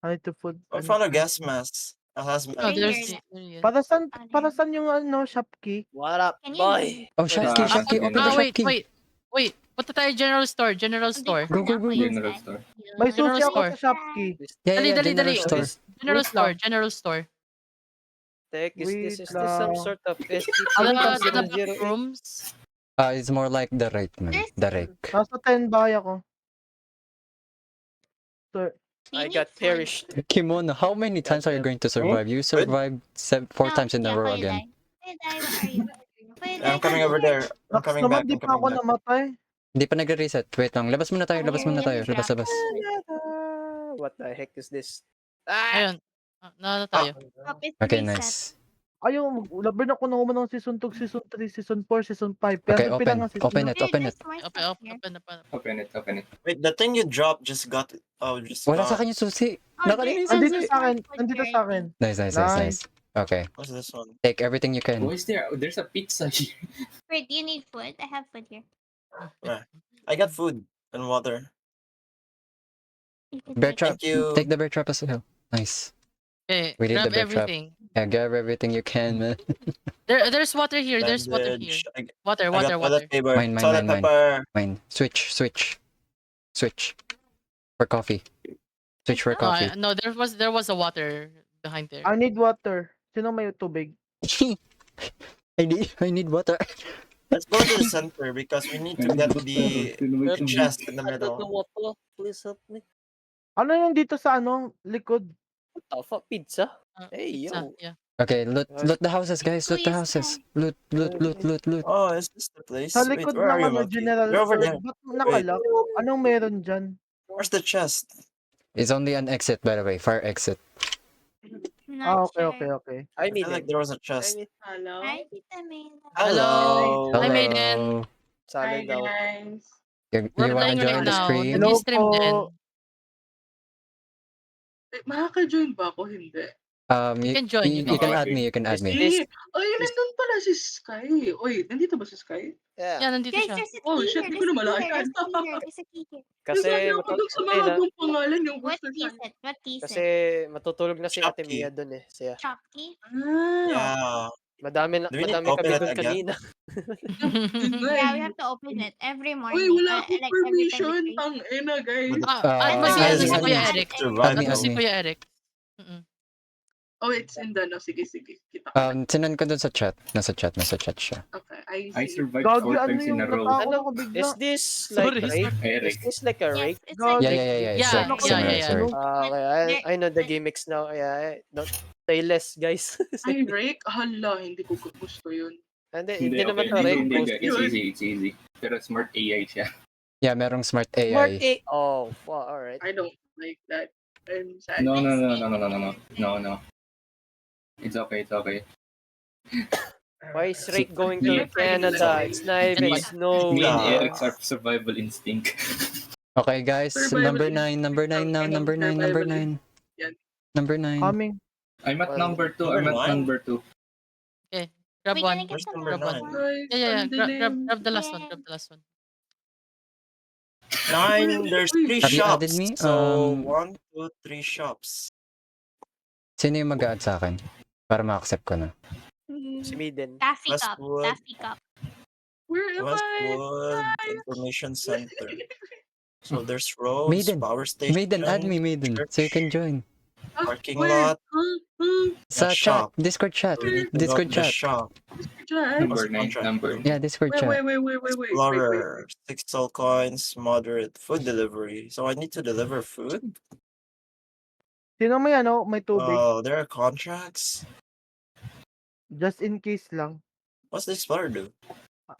I need to food. I found a gas mask. A hazmat. Oh, there's. Here. there he is. Para saan yung ano, shop key? What up, Can you boy? Oh, shopkey, Ah, open the Ah, shopkey. wait. Punta tayo general store. General store. Go. General store. May General susi ako store. sa shop key. Yeah, Dali. general store. General Wait store. lang. General store. the heck is this? Wait Is this some lang. sort of Ano The yung back 008? rooms. It's more like the rake, man. The rake. Nasa 10 bahay ako. So, We I need got food. perished. Kimono, how many times are you going to survive? You survived 4 times in a yeah, row Kuya again. Dai. Kuya Dai, where are you? Kuya Dai, I'm coming come over here. there. I'm Nax coming naman, back. di I'm pa ako coming back. namatay. Hindi pa nagre-reset. Wait lang. Labas muna tayo. Labas muna tayo. Labas, labas. What the heck is this? Ah! Ayun. Na tayo. Stop it, Okay, reset. nice. Ayaw, laban ako na ng season 2, season 3, season 4, season 5. Pero Okay, pila nga open. season Open na. it. Dude, Open it. there's more Open, stuff open, here. open, open. Open it, open it. Wait, the thing you dropped just got. Oh, just Wala sa got. akin yung susi. Oh, Nakalinis yung Andito susi. sa akin. Andito sa akin. Nice, nice, nice, nice. Okay. What's this one? Take everything you can. Oh, is there? There's a pizza here. Wait, do you need food? I have food here. I got food and water. You can Bear take trap. Thank you. Take the bear trap as well. Nice. Okay, We need grab the bear trap. everything. Yeah, grab everything you can, man. There's water here. There's water here. Bandage. Water, I water, got water. toilet paper. Mine, Toilet mine, mine. paper. Mine. Switch, switch. Switch. For coffee. Switch for No, coffee. no, there was a water behind there. I need water. Sino may tubig? I need water. Let's go to the center because we need to get the chest in the I don't know middle. what to. Please help me. Ano yung dito sa likod? What the fuck? Pizza? Hey, Pizza, yo. yeah. Okay, loot the houses, guys. Loot the Please, houses. Loot, loot, loot, loot, loot. Oh, is this the place? Sa Wait, likod where are ng you, Monkey? general You're over store. there. Ba't nakalock? Anong meron dyan? Where's the chest? It's only an exit, by the way. Fire exit. Not Okay, sure. okay, okay. I I need feel like it. there was a chest. Hello? Hi, Tita Mela. Hello. Hi, Maiden. Solid daw. You We're wanna playing join right the now. stream? Hello Nag-stream po. din. Makaka-join ba ako? Hindi. You, can join, You, you can can add join. me. You can add me. Eh, ay, nandun pala si Sky. Oy, nandito ba si Sky? Yeah. Yeah, nandito Guys, siya. there's a Oh, key shit, here. di ko There's a na key here. malaman. There's a key here. There's a key here. Kasi, Nagsabi ako dun sa mga bagong pangalan yung What gusto key is siya. it? What key is kasi it? matutulog na si Shop Ate key. Mia dun eh. Siya. Shop key? Ah, Yeah. Madami Do we need kami to open it dun again? kanina. Yeah, we have to open it every morning. Uy, wala akong Like every permission. 23. Tang ina, guys. Add mo si Guys, si add Kuya me. Eric. Survive Add mo add si me. Kuya Eric. Oh, it's in the, no, sige, sige. Kita ko. Sinan ko dun sa chat. Nasa chat siya. Okay, I I see. survived Gagi, 4 ano times in yung a row. natakot Ano? ako bigla? Is this Sorry, like rape? Eric. Is this like a Yes, rape? it's God. like Yeah. It's Yeah, like yeah, similar, yeah. sorry. Okay, I know the gimmicks now. Yeah, don't say less, guys. Ay, Rick? Hala, hindi ko gusto yun. Hindi naman to okay. rape. Hindi, Most it's easy, it's easy. Pero smart AI siya. Yeah, merong smart Smart AI. A. Oh, alright. I don't like that. I'm sad. No. It's okay, it's okay. Why is Rick going to Canada? It's not even snow. Me and Eric's are survival instinct. Okay, guys. Survival Number 9 now. Number 9. Yan. Number 9. Coming. I'm at Well, number 2. I'm at number one. number 2. Grab Wait, can I one. get Where's some number more? nine? Guys, Yeah. ang Grab dilim. the last one. Yeah. Grab the last one. 9. There's 3 Have you shops. added me? So 1, 2, 3 shops. Sino yung mag-add sa akin? Para ma-accept ko na. Si Maiden. Taffy cup. Westwood. Taffy cup. Where am I? Westwood Information Center. So there's roads, Maiden. power station, Maiden, add me, Maiden. So you can join. parking Where? lot, Sa and chat. shop. Discord chat. So we need to go Discord to the chat. shop. Chat. Number What's 9. contract? Number. Yeah, Discord chat. Wait. Explorer, 6 soul coins, moderate food delivery. So I need to deliver food? Sino may tubig? Oh, there are contracts? Just in case lang. What's the Explorer do?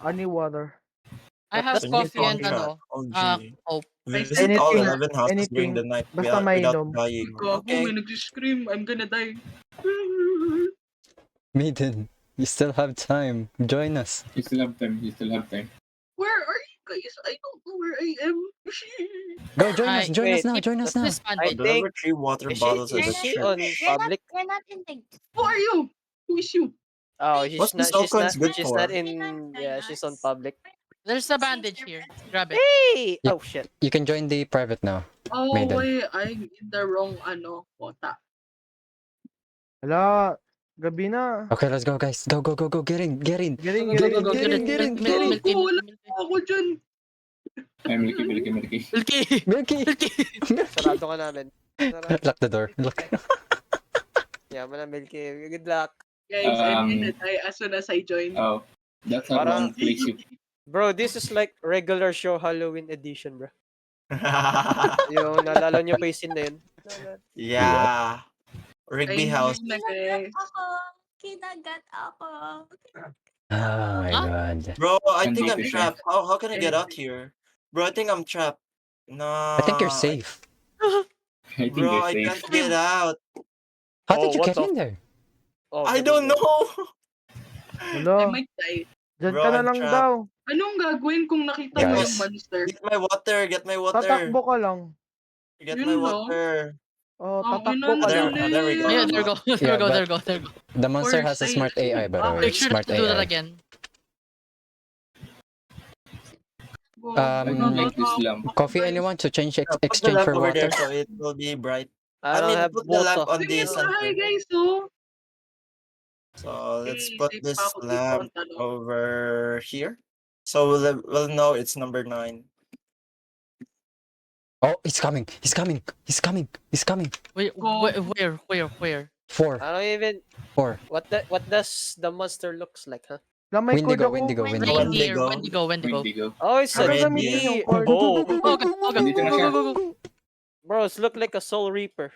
I need water. I have So new coffee and contract. hope. Visit all Anything, 11 houses anything. during the night Basta without mainom. dying. Gago, Okay. may nag-scream. I'm gonna die. Maiden, you still have time. Join us. You still have time. Where are you guys? I don't know where I am. Go, join us. Hi, Join us wait. now. Join us now. This I bandage. Deliver 3 water Is she- bottles at is the she church. on public? You're not in the. Who are you? Who is you? Oh, What's the soul coins good she's for? not in, yeah, she's on public. There's a bandage here. Grab it. Hey! Yeah. Oh, shit. You can join the private now. Oh, Maiden. wait. I'm in the wrong, quota. Hala, gabi na. Okay, let's go, guys. Go. Get in. Get in. Get it. Milky. Ako dyan. I'm Milky. Milky. Sarado ka namin. Sarado. Lock the door. Lock. Yaman na, Milky. Good luck. Guys, I'm in Um, it as soon as I join. Oh, that's a Parang- wrong place you. Bro, this is like regular show Halloween edition, bro. Yung naalala nyo pa yung scene na yun? yeah. Rigby I'm House. here na, guys. Kinagat ako. Oh my Huh? god. Bro, I think I'm Nandito siya. trapped. How can I get out here? Bro, I think I'm trapped. No. I think you're safe. I think Bro, you're I safe. can't get out. How Oh, did you what get the- in there? Oh, I ganun don't ba? know. I Wala. might die. Diyan Bro, ka na I'm lang trapped. daw. Anong gagawin kung nakita mo Guys. yung monster? Get my water. Get my water. Tatakbo ka lang. Get Yun my lang. water. Oh, Ang tatakbo ka There- lang. there we go. Yeah, there we go. There we Yeah, go. but- There we go. There we go. The monster Or has a say- smart AI, by the way. Make sure not Smart to do that AI. again. I don't like this lamp. Coffee, anyone to change Put the exchange lamp for over water? there so it will be bright. I don't have put the lamp water. on the Tingnan sa hi center. guys, oh. So let's Eh, put di this pa ako dito, lamp ang tanong. over here. So we'll know it's number 9. Oh, he's coming. He's coming. He's coming. He's coming. Wait, Go. where? 4. I don't even... 4. What does the monster looks like, huh? Lamay code Wendigo, ako. Wendigo, Wendigo. Reindeer, Wendigo. Wendigo. Wendigo. Oh, it's a Already. Gagamitin yung Wendigo. cord. Oh, Okay, okay, Dito na siya. go. bros, look like a Soul Reaper.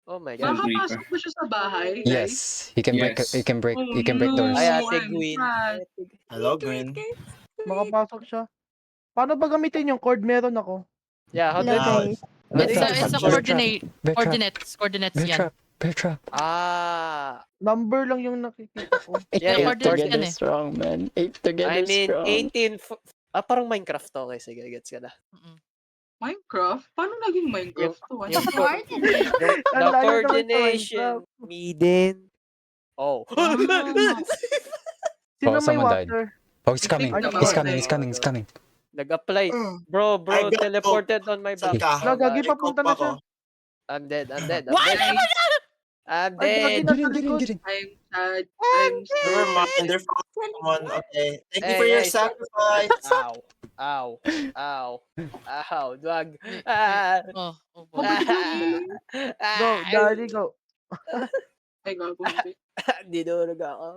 Oh my god. Reaper. Makakapasok ba siya sa bahay? guys? Yes, he can break. Yes. He can break. Oh, He can break no. doors. Ay, Oh, Ate I'm Gwyn. sad. Hello, Gwen. Makapasok siya. Paano ba gamitin yung cord? Meron ako. Yeah, how do Hello, I... guys. It's a Bear trap. coordinates Bear yan. trap. Bear trap. Ah, Number lang yung nakikita ko. Yeah, yeah, coordinates yan eh. strong, man. 8 together I mean, strong. 18... parang Minecraft to. Okay, sige, gets ka na. Minecraft? Paano naging Minecraft to? Ano? Yung The coordinate. The Ang layo naman sa coordination. Meeting. Oh. Sino may someone died. water? Oh, he's coming. Ay, He's coming. He's coming. He's coming. Nag-apply. I Bro, got teleported on my back. Saan ka? No, gagi, May papunta coke na pa siya. ako. I'm dead. I'm What? I'm Ay, gagi, dead. nasa Get in, likod. get in. I'm sad. I'm Never sad. mind. They're found someone. Okay. Thank you Hey, for your hey, sacrifice. Ow. Ow. Ow. Ow. Dwag. Ah. Oh, oh, Go, Ah. daddy, go. Ay, gago. hindi. Dinurog ako.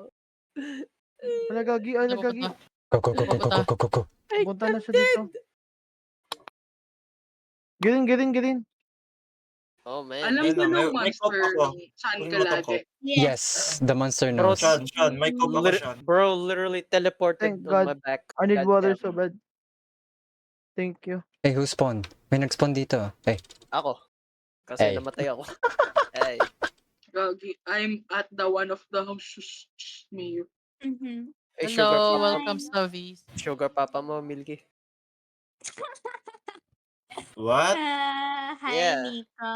Ano gagi? Ano Ano gagi? ba? Go, go, go, go, go, go, go, go. Punta na siya dito. Girin. Oh man. Alam Ayun ko na, ng may coke monster ako. saan Kunin ka mo to, lagi. coke. Yes, the monster Bro, knows. Sean, may coke ako, Sean. Bro literally teleported Thank on God. my back. I need God water damn. so bad. Thank you. Hey, who spawned? May nag-spawn dito. Hey. Ako. Kasi Hey. namatay ako. Hey. Gagi. I'm at the one of the houses. Mayor. Mhm. Hey, sugar Hello, papa. welcome Stavis. Sugar papa mo, Milky. What? Hi, Yeah. Nika.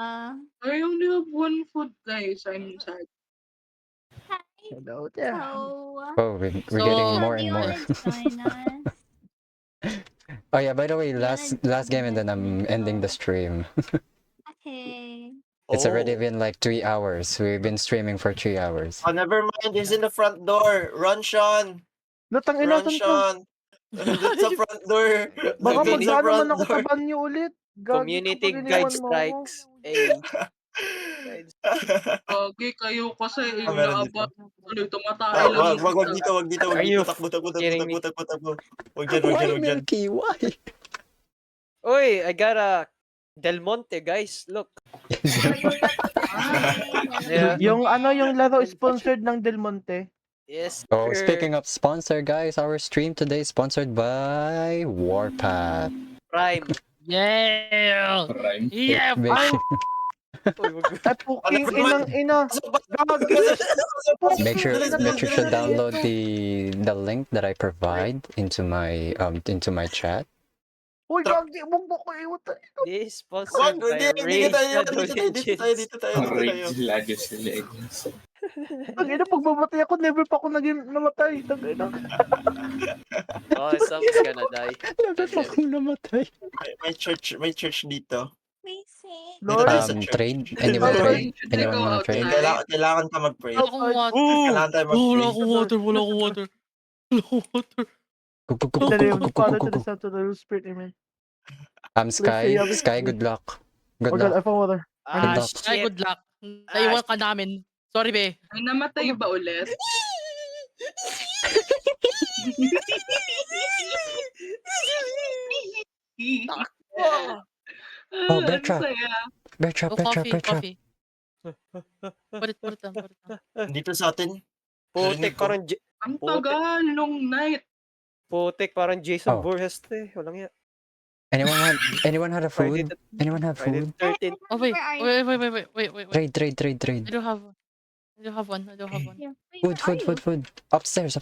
I only have one food, guys. I'm sad. Hi. Hello there. So, Oh, we're So- getting how more do and you more. want to join us? Oh yeah, by the way, last game and then I'm ending the stream. Okay. It's already Oh. been like 3 hours. We've been streaming for 3 hours. Oh, never mind. He's in the front door. Run, Sean. Lutang Run, inasan ka. Sean. Nandun sa front door. Baka Nandun sa magkano man front ako sa door. banyo ulit. Gagi, Community kapag guide iniwan mo ako. strikes. Hey. Gagi, kayo kasi yung meron naaba. Tuloy tumatay Ah, lang. wag dito, wag dito, wag Are you dito. Takbo. kidding me? Wag dyan. Milky? Why? Oy, I got a Del Monte, guys. Look. Yeah. Yung yung laro sponsored ng Del Monte. Yes. Oh, sir. speaking of sponsor, guys, our stream today is sponsored by Warpath. Prime. Yeah! Rhyme. Yeah! Make Ay, sure, Ay, Oh, puking never mind. ina. Gagi. make sure to download the link that I provide into my chat. Uy, gagi, mong ko iwat. This Wag, sponsored by hindi Rage tayo. Dito tayo. Rage Legends. Ang ina, pag mamatay ako, never pa ako naging namatay. Ang ina. Oh, someone's gonna die. Never pa akong namatay. May church dito. Amazing. Dito tayo sa church. Trade? Anyone Sorry, trade? should I Anyone go wanna trade? outside? Kailangan ka mag-pray. Wala akong water. Kailangan tayo Wala mag-pray. akong water. Wala akong water. Go, go, go, In go, the name go, of the go, Father, go, to the go. Son, to the Holy Spirit, amen. Sky, Let's say, Sky, good luck. Good Oh God, I luck. found water. Ah, luck. Ay, shit. good luck. Naiwan ka namin. Sorry, be. Ay, namatay ba ulit? Oh, bear Ang trap. saya. Bear trap, Oh, bear trap, coffee, bear trap. coffee. Put it down, put it down. Dito sa atin. Putik, ko. parang, Ang Putik. tagal, long night. putik, parang Jason Oh. Voorhees to eh. Walang yan. Anyone had a Friday food? Anyone have Friday food? the 13th. Oh, wait. Where are you? Wait. Trade. I don't have one. I don't have one. Yeah. Wait, Food, where are food. Upstairs. you?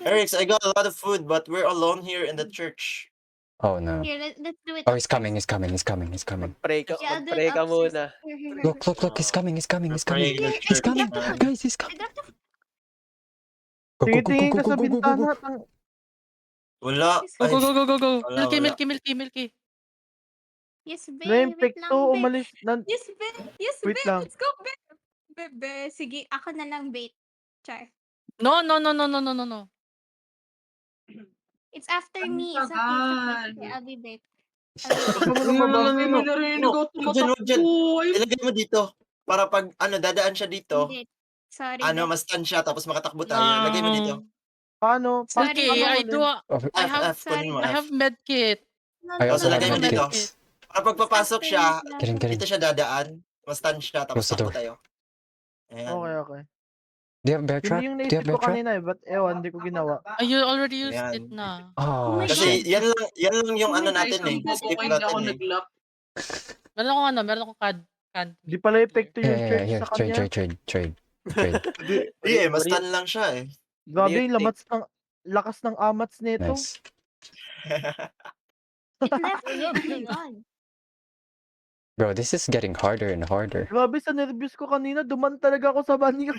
Eric's, I got a lot of food, but we're alone here in the church. Oh no. Here, let's do it. Oh, he's coming. upstairs. Magpray ka, Yeah, I'll do magpray it ka upstairs. muna. Here. Look, he's coming. We're praying in the Here, He's church, coming. man. Guys, he's I coming. got the Go. Tingin ka sa bintana. Wala. Go. Wala, wala. Milky. Yes, babe. Na yung Wait lang, pekto, babe. umalis. Yes, babe. Yes, Wait babe. lang. Let's go, babe. Bebe, sige, ako na lang bait. Char. No. It's after Ang me. It's okay. tagal. Okay, I'll be bait. Huwag ka muna Uy, mababa. may narinig ako Wag dyan. tumatakbo. Ay, Ilagay mo dito. Para pag dadaan siya dito, Hindi. Sorry, ma-stand siya tapos makatakbo tayo. Ilagay mo dito. Paano? Sorry, Okay, I do. I have kunin mo, I F. have med kit. No, I also So, lagay have mo dito. medkits. Para pagpapasok siya, Get in. dito siya dadaan. Ma-stand siya tapos Close the takbo door. tayo. Ayan. Okay. Do you have bear trap? Hindi yung Do you naisip have ko bear trap? kanina eh. But ewan, hindi ko ginawa. You already used Yan. it na. Oh, my Kasi shit. yan lang yung ano guys, natin eh. ang bobo Skip ko, hindi ako natin eh. nag-lock. Meron akong can. Di pala epekto yung church Yeah. sa kanya. Trade. Hindi eh, ma-stand lang siya eh. Grabe Hindi yung yung lakas ng amats nito. Nice. It left me. Oh my god. Bro, this is getting harder and harder. Grabe sa nervous ko kanina, duman talaga ako sa banyo.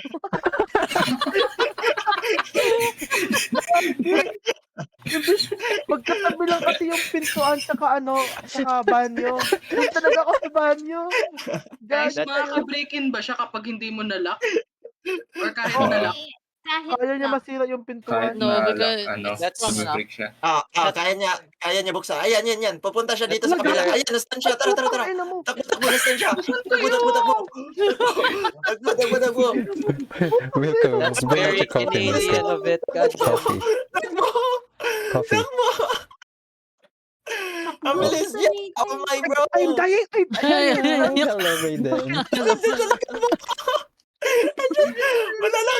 Magkatabi lang kasi yung pintuan tsaka banyo. Doon talaga ako sa banyo. Guys, Gag- makaka-break-in ba siya kapag hindi mo na-lock? Or kahit Oo. na-lock? Kahit Kaya niya lang. masira yung Kahit pintuan. No, na, because that's break siya. Kaya niya buksan. Ayan. Pupunta siya dito sa kabila. Ayan, na-stand siya. Tara. Ina mo. Takbo, na-stand siya. Saan Takbo. Wilco, That's bring out very your coffee Canadian instead. of it. God. Coffee. Ang bilis niya. Oh my bro. I'm dying! Hello, Raiden. Wala na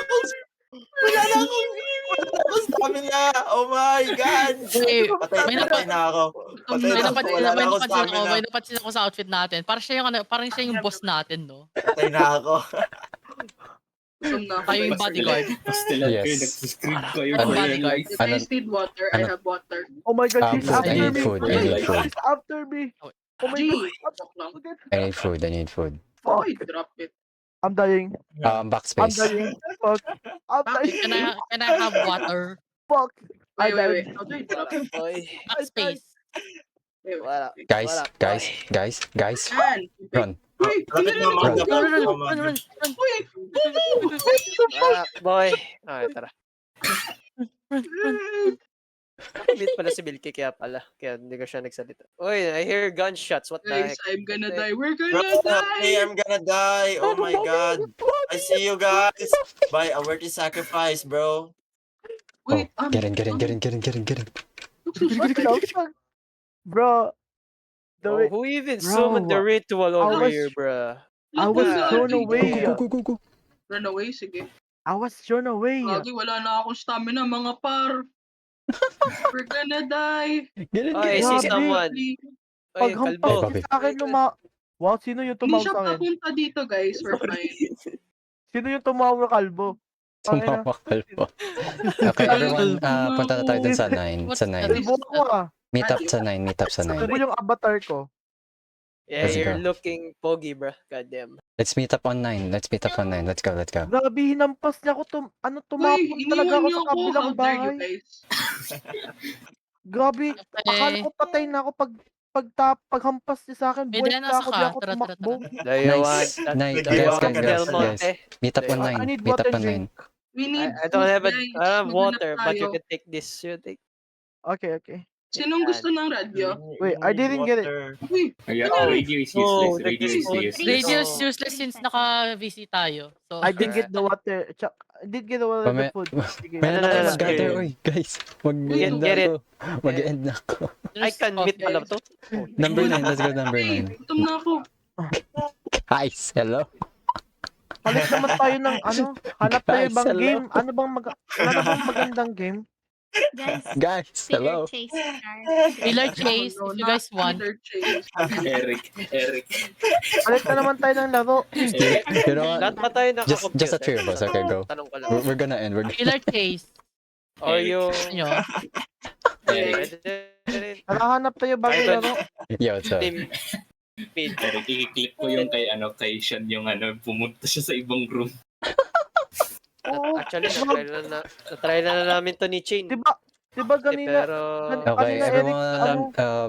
akong stamina. Oh my God. Wait, Patay na ako. Wala na akong stamina. may napansin ako sa outfit natin. Parang siya yung boss natin, no? Patay na ako. Gutom na ako, Tayo yung guys. bodyguard. Pastilan kayo, Yes. nag-scream kayo. Ano? for your Bodyguard. life. You guys need water. I have water. Oh my God, she's Food. after I need me. food. She's after me. Oh my G, God. joke lang. I need food. Oy, drop it. I'm dying. I'm Backspace. dying. Fuck. I'm dying. Can I have water? Fuck. I Wait. died. How do I drop it? Boy. Backspace. Wait. Wala. Guys. Yan. Run. Wait, Lapit na Run. Run. Wait. Wala. Boy. Okay, tara. Nakabit pala si Milky kaya pala. Kaya hindi ko siya nagsalita. Uy, I hear gunshots. What the Guys, heck? I'm gonna die. We're Bro, gonna die. I'm gonna die. Oh my God. I see you guys. By a worthy sacrifice, bro. Wait, Get in. Bro. The Oh, way, who even Bro, summoned the ritual over was- here, bruh? I was thrown Go. away. Go. Run away, sige. I was thrown away. Lagi, wala na akong stamina, mga par. We're gonna die. Get in. Oh, I see Grabe. someone. Please. Ay, yung Paghampas kalbo. Bobby. niya sa akin, Wow, sino yung Hindi tumawag siya sa akin? papunta dito, guys. We're fine. Sino yung tumawag kalbo? Tangina. Tumamakal po. Okay, everyone, punta na tayo dun sa 9. Sa 9. Kalbo ako ah. Meet up sa 9. Kalbo yung avatar ko. Yeah, Let's you're go. looking pogi, bruh. Goddamn. Let's meet up on 9. Let's go. Grabe, hinampas niya ako. Tumapon Uy, talaga iniwan ako niyo sa ako. kabilang How dare you, bahay. guys? Grabe, akala ko patay na ako paghampas niya sa akin. May Buhay dala na ako, ka. di ako Tara. tumakbo. Do you Nice. want that? Nice. Do you Guys, want guys, Del guys. Monte? Meet up on I 9. need Meet water up on and 9. We need I don't have food, guys. I have Maghanap water, but you tayo. can take this. You take. Okay. Sinong gusto ng radyo? Wait, I didn't get it. Uy, Yeah, No. radio is No, useless. that Radio is is not- useless. Radio is No. useless since naka-VC tayo. So, I didn't get the water. I did get the water, the Mamaya- food. Sige. May no, na tayo no, mag-gather, no. oy, guys. Mag-end na Get it. ako. Mag-end na ako. I can meet pala to. Number 9, let's go number wait, 9. gutom na ako. Guys, hello. Halit naman tayo ng ano. Hanap tayo Guys, bang hello. game. Ano bang magandang game? Guys, Guys, hello. Pillar Chase Star. Pillar Chase, No, if you not guys want. Peter Chase. Eric. Halit na naman tayo ng laro. You know what? Lahat ba tayo naka-compute? Just the three of us, okay, go. Tanong ko lang. We're gonna end. Pillar Chase. Or yung... Nyo. Eric. Nakahanap tayo bagong Idol. laro. Yo, what's up? Team Mid. Eric, i-click ko yung kay Sean yung pumunta siya sa ibang room. Oo. Actually, na-try na namin to ni Chain. Diba ganina? Pero... Okay, Kanina, Eric, everyone,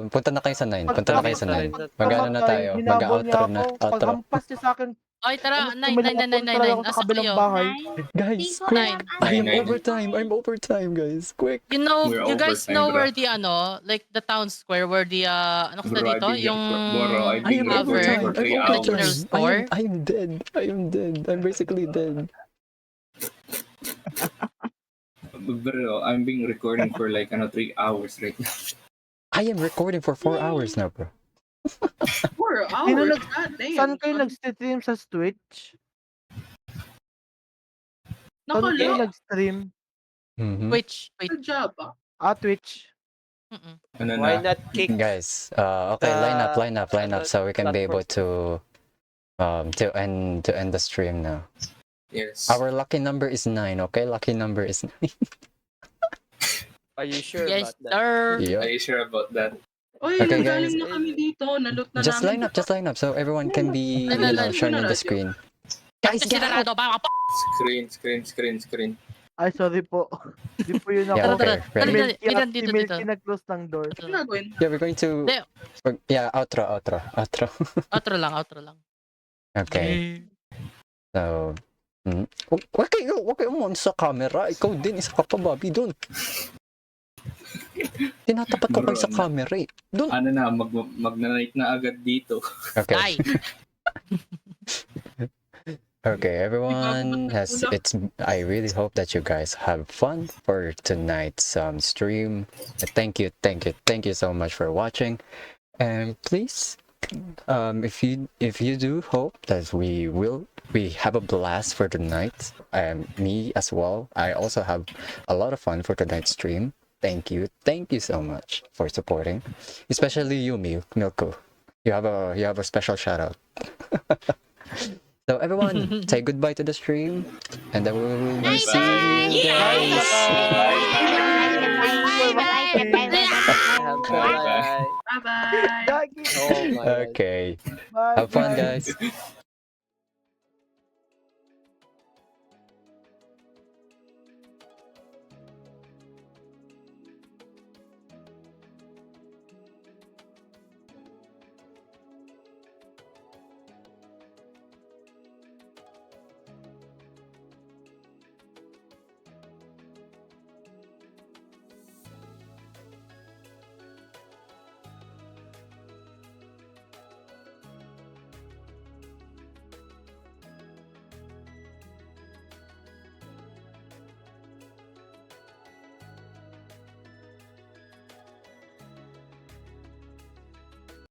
punta na kayo sa 9. Punta na kayo sa 9. Mag-ano na tayo? Hinabol niya Mag-outro na. ako. Outro. Paghampas niya sa akin. Ay, tara, Gusto 9, mo 9, 9, 9, 9, 9. ako sa Asa kabilang kayo? bahay. Guys, Cinco quick! na. I am Nine. overtime! I'm overtime, guys! Quick! You know, We're you guys overtime, know bro. where the like the town square where the ano kasi Bro, dito, I've been yung Bro, I've I am been cover, recording for overtime! 3 I'm Legendary hours. overtime! store. I am dead! I am dead! I'm basically dead. Bro, I'm being recording for like 3 hours right now. I am recording for 4 hours now, bro. 4 Sino hours. God damn. Saan kayo nag-stream sa Twitch? Saan kayo Nakalo. nag-stream? Mhm. Twitch. Wait. Java. Twitch. Mm-mm. Ano Why na? not kick? Guys, okay, line up, so we can be able to end the stream now. Yes. Our lucky number is 9, okay? Lucky number is 9. Are you sure Yes, about that? sir. Yo. Are you sure about that? Uy, Okay, nagaling guys. na kami dito. Nalot na Just namin. line up so everyone can be Line up. shown in the screen. Guys, get out! Sinarado ba? Screen. Ay, sorry po. Di po yun Yeah, ako. okay, ready? Milky Dito, at dito, si Milky dito. nag-close ng door. Ano gagawin? Yeah, we're going to Hindi. outro. Outro lang. Okay. So, wag kayo mo sa camera. Ikaw din, isa ka pa, Bobby, doon. Tinatapat ko kayo sa camera eh. Doon. Ano na, mag-night na agad dito. Okay. Ay. Okay, everyone I really hope that you guys have fun for tonight's stream. Thank you so much for watching. And please, if you do hope that we have a blast for tonight, me as well. I also have a lot of fun for tonight's stream. Thank you so much for supporting, especially you, Milko. You have a special shout out. So everyone, say goodbye to the stream, and then we will see you guys. Bye-bye. Bye-bye. Gagi. Oh my God. Okay, Bye, have fun, guys. guys.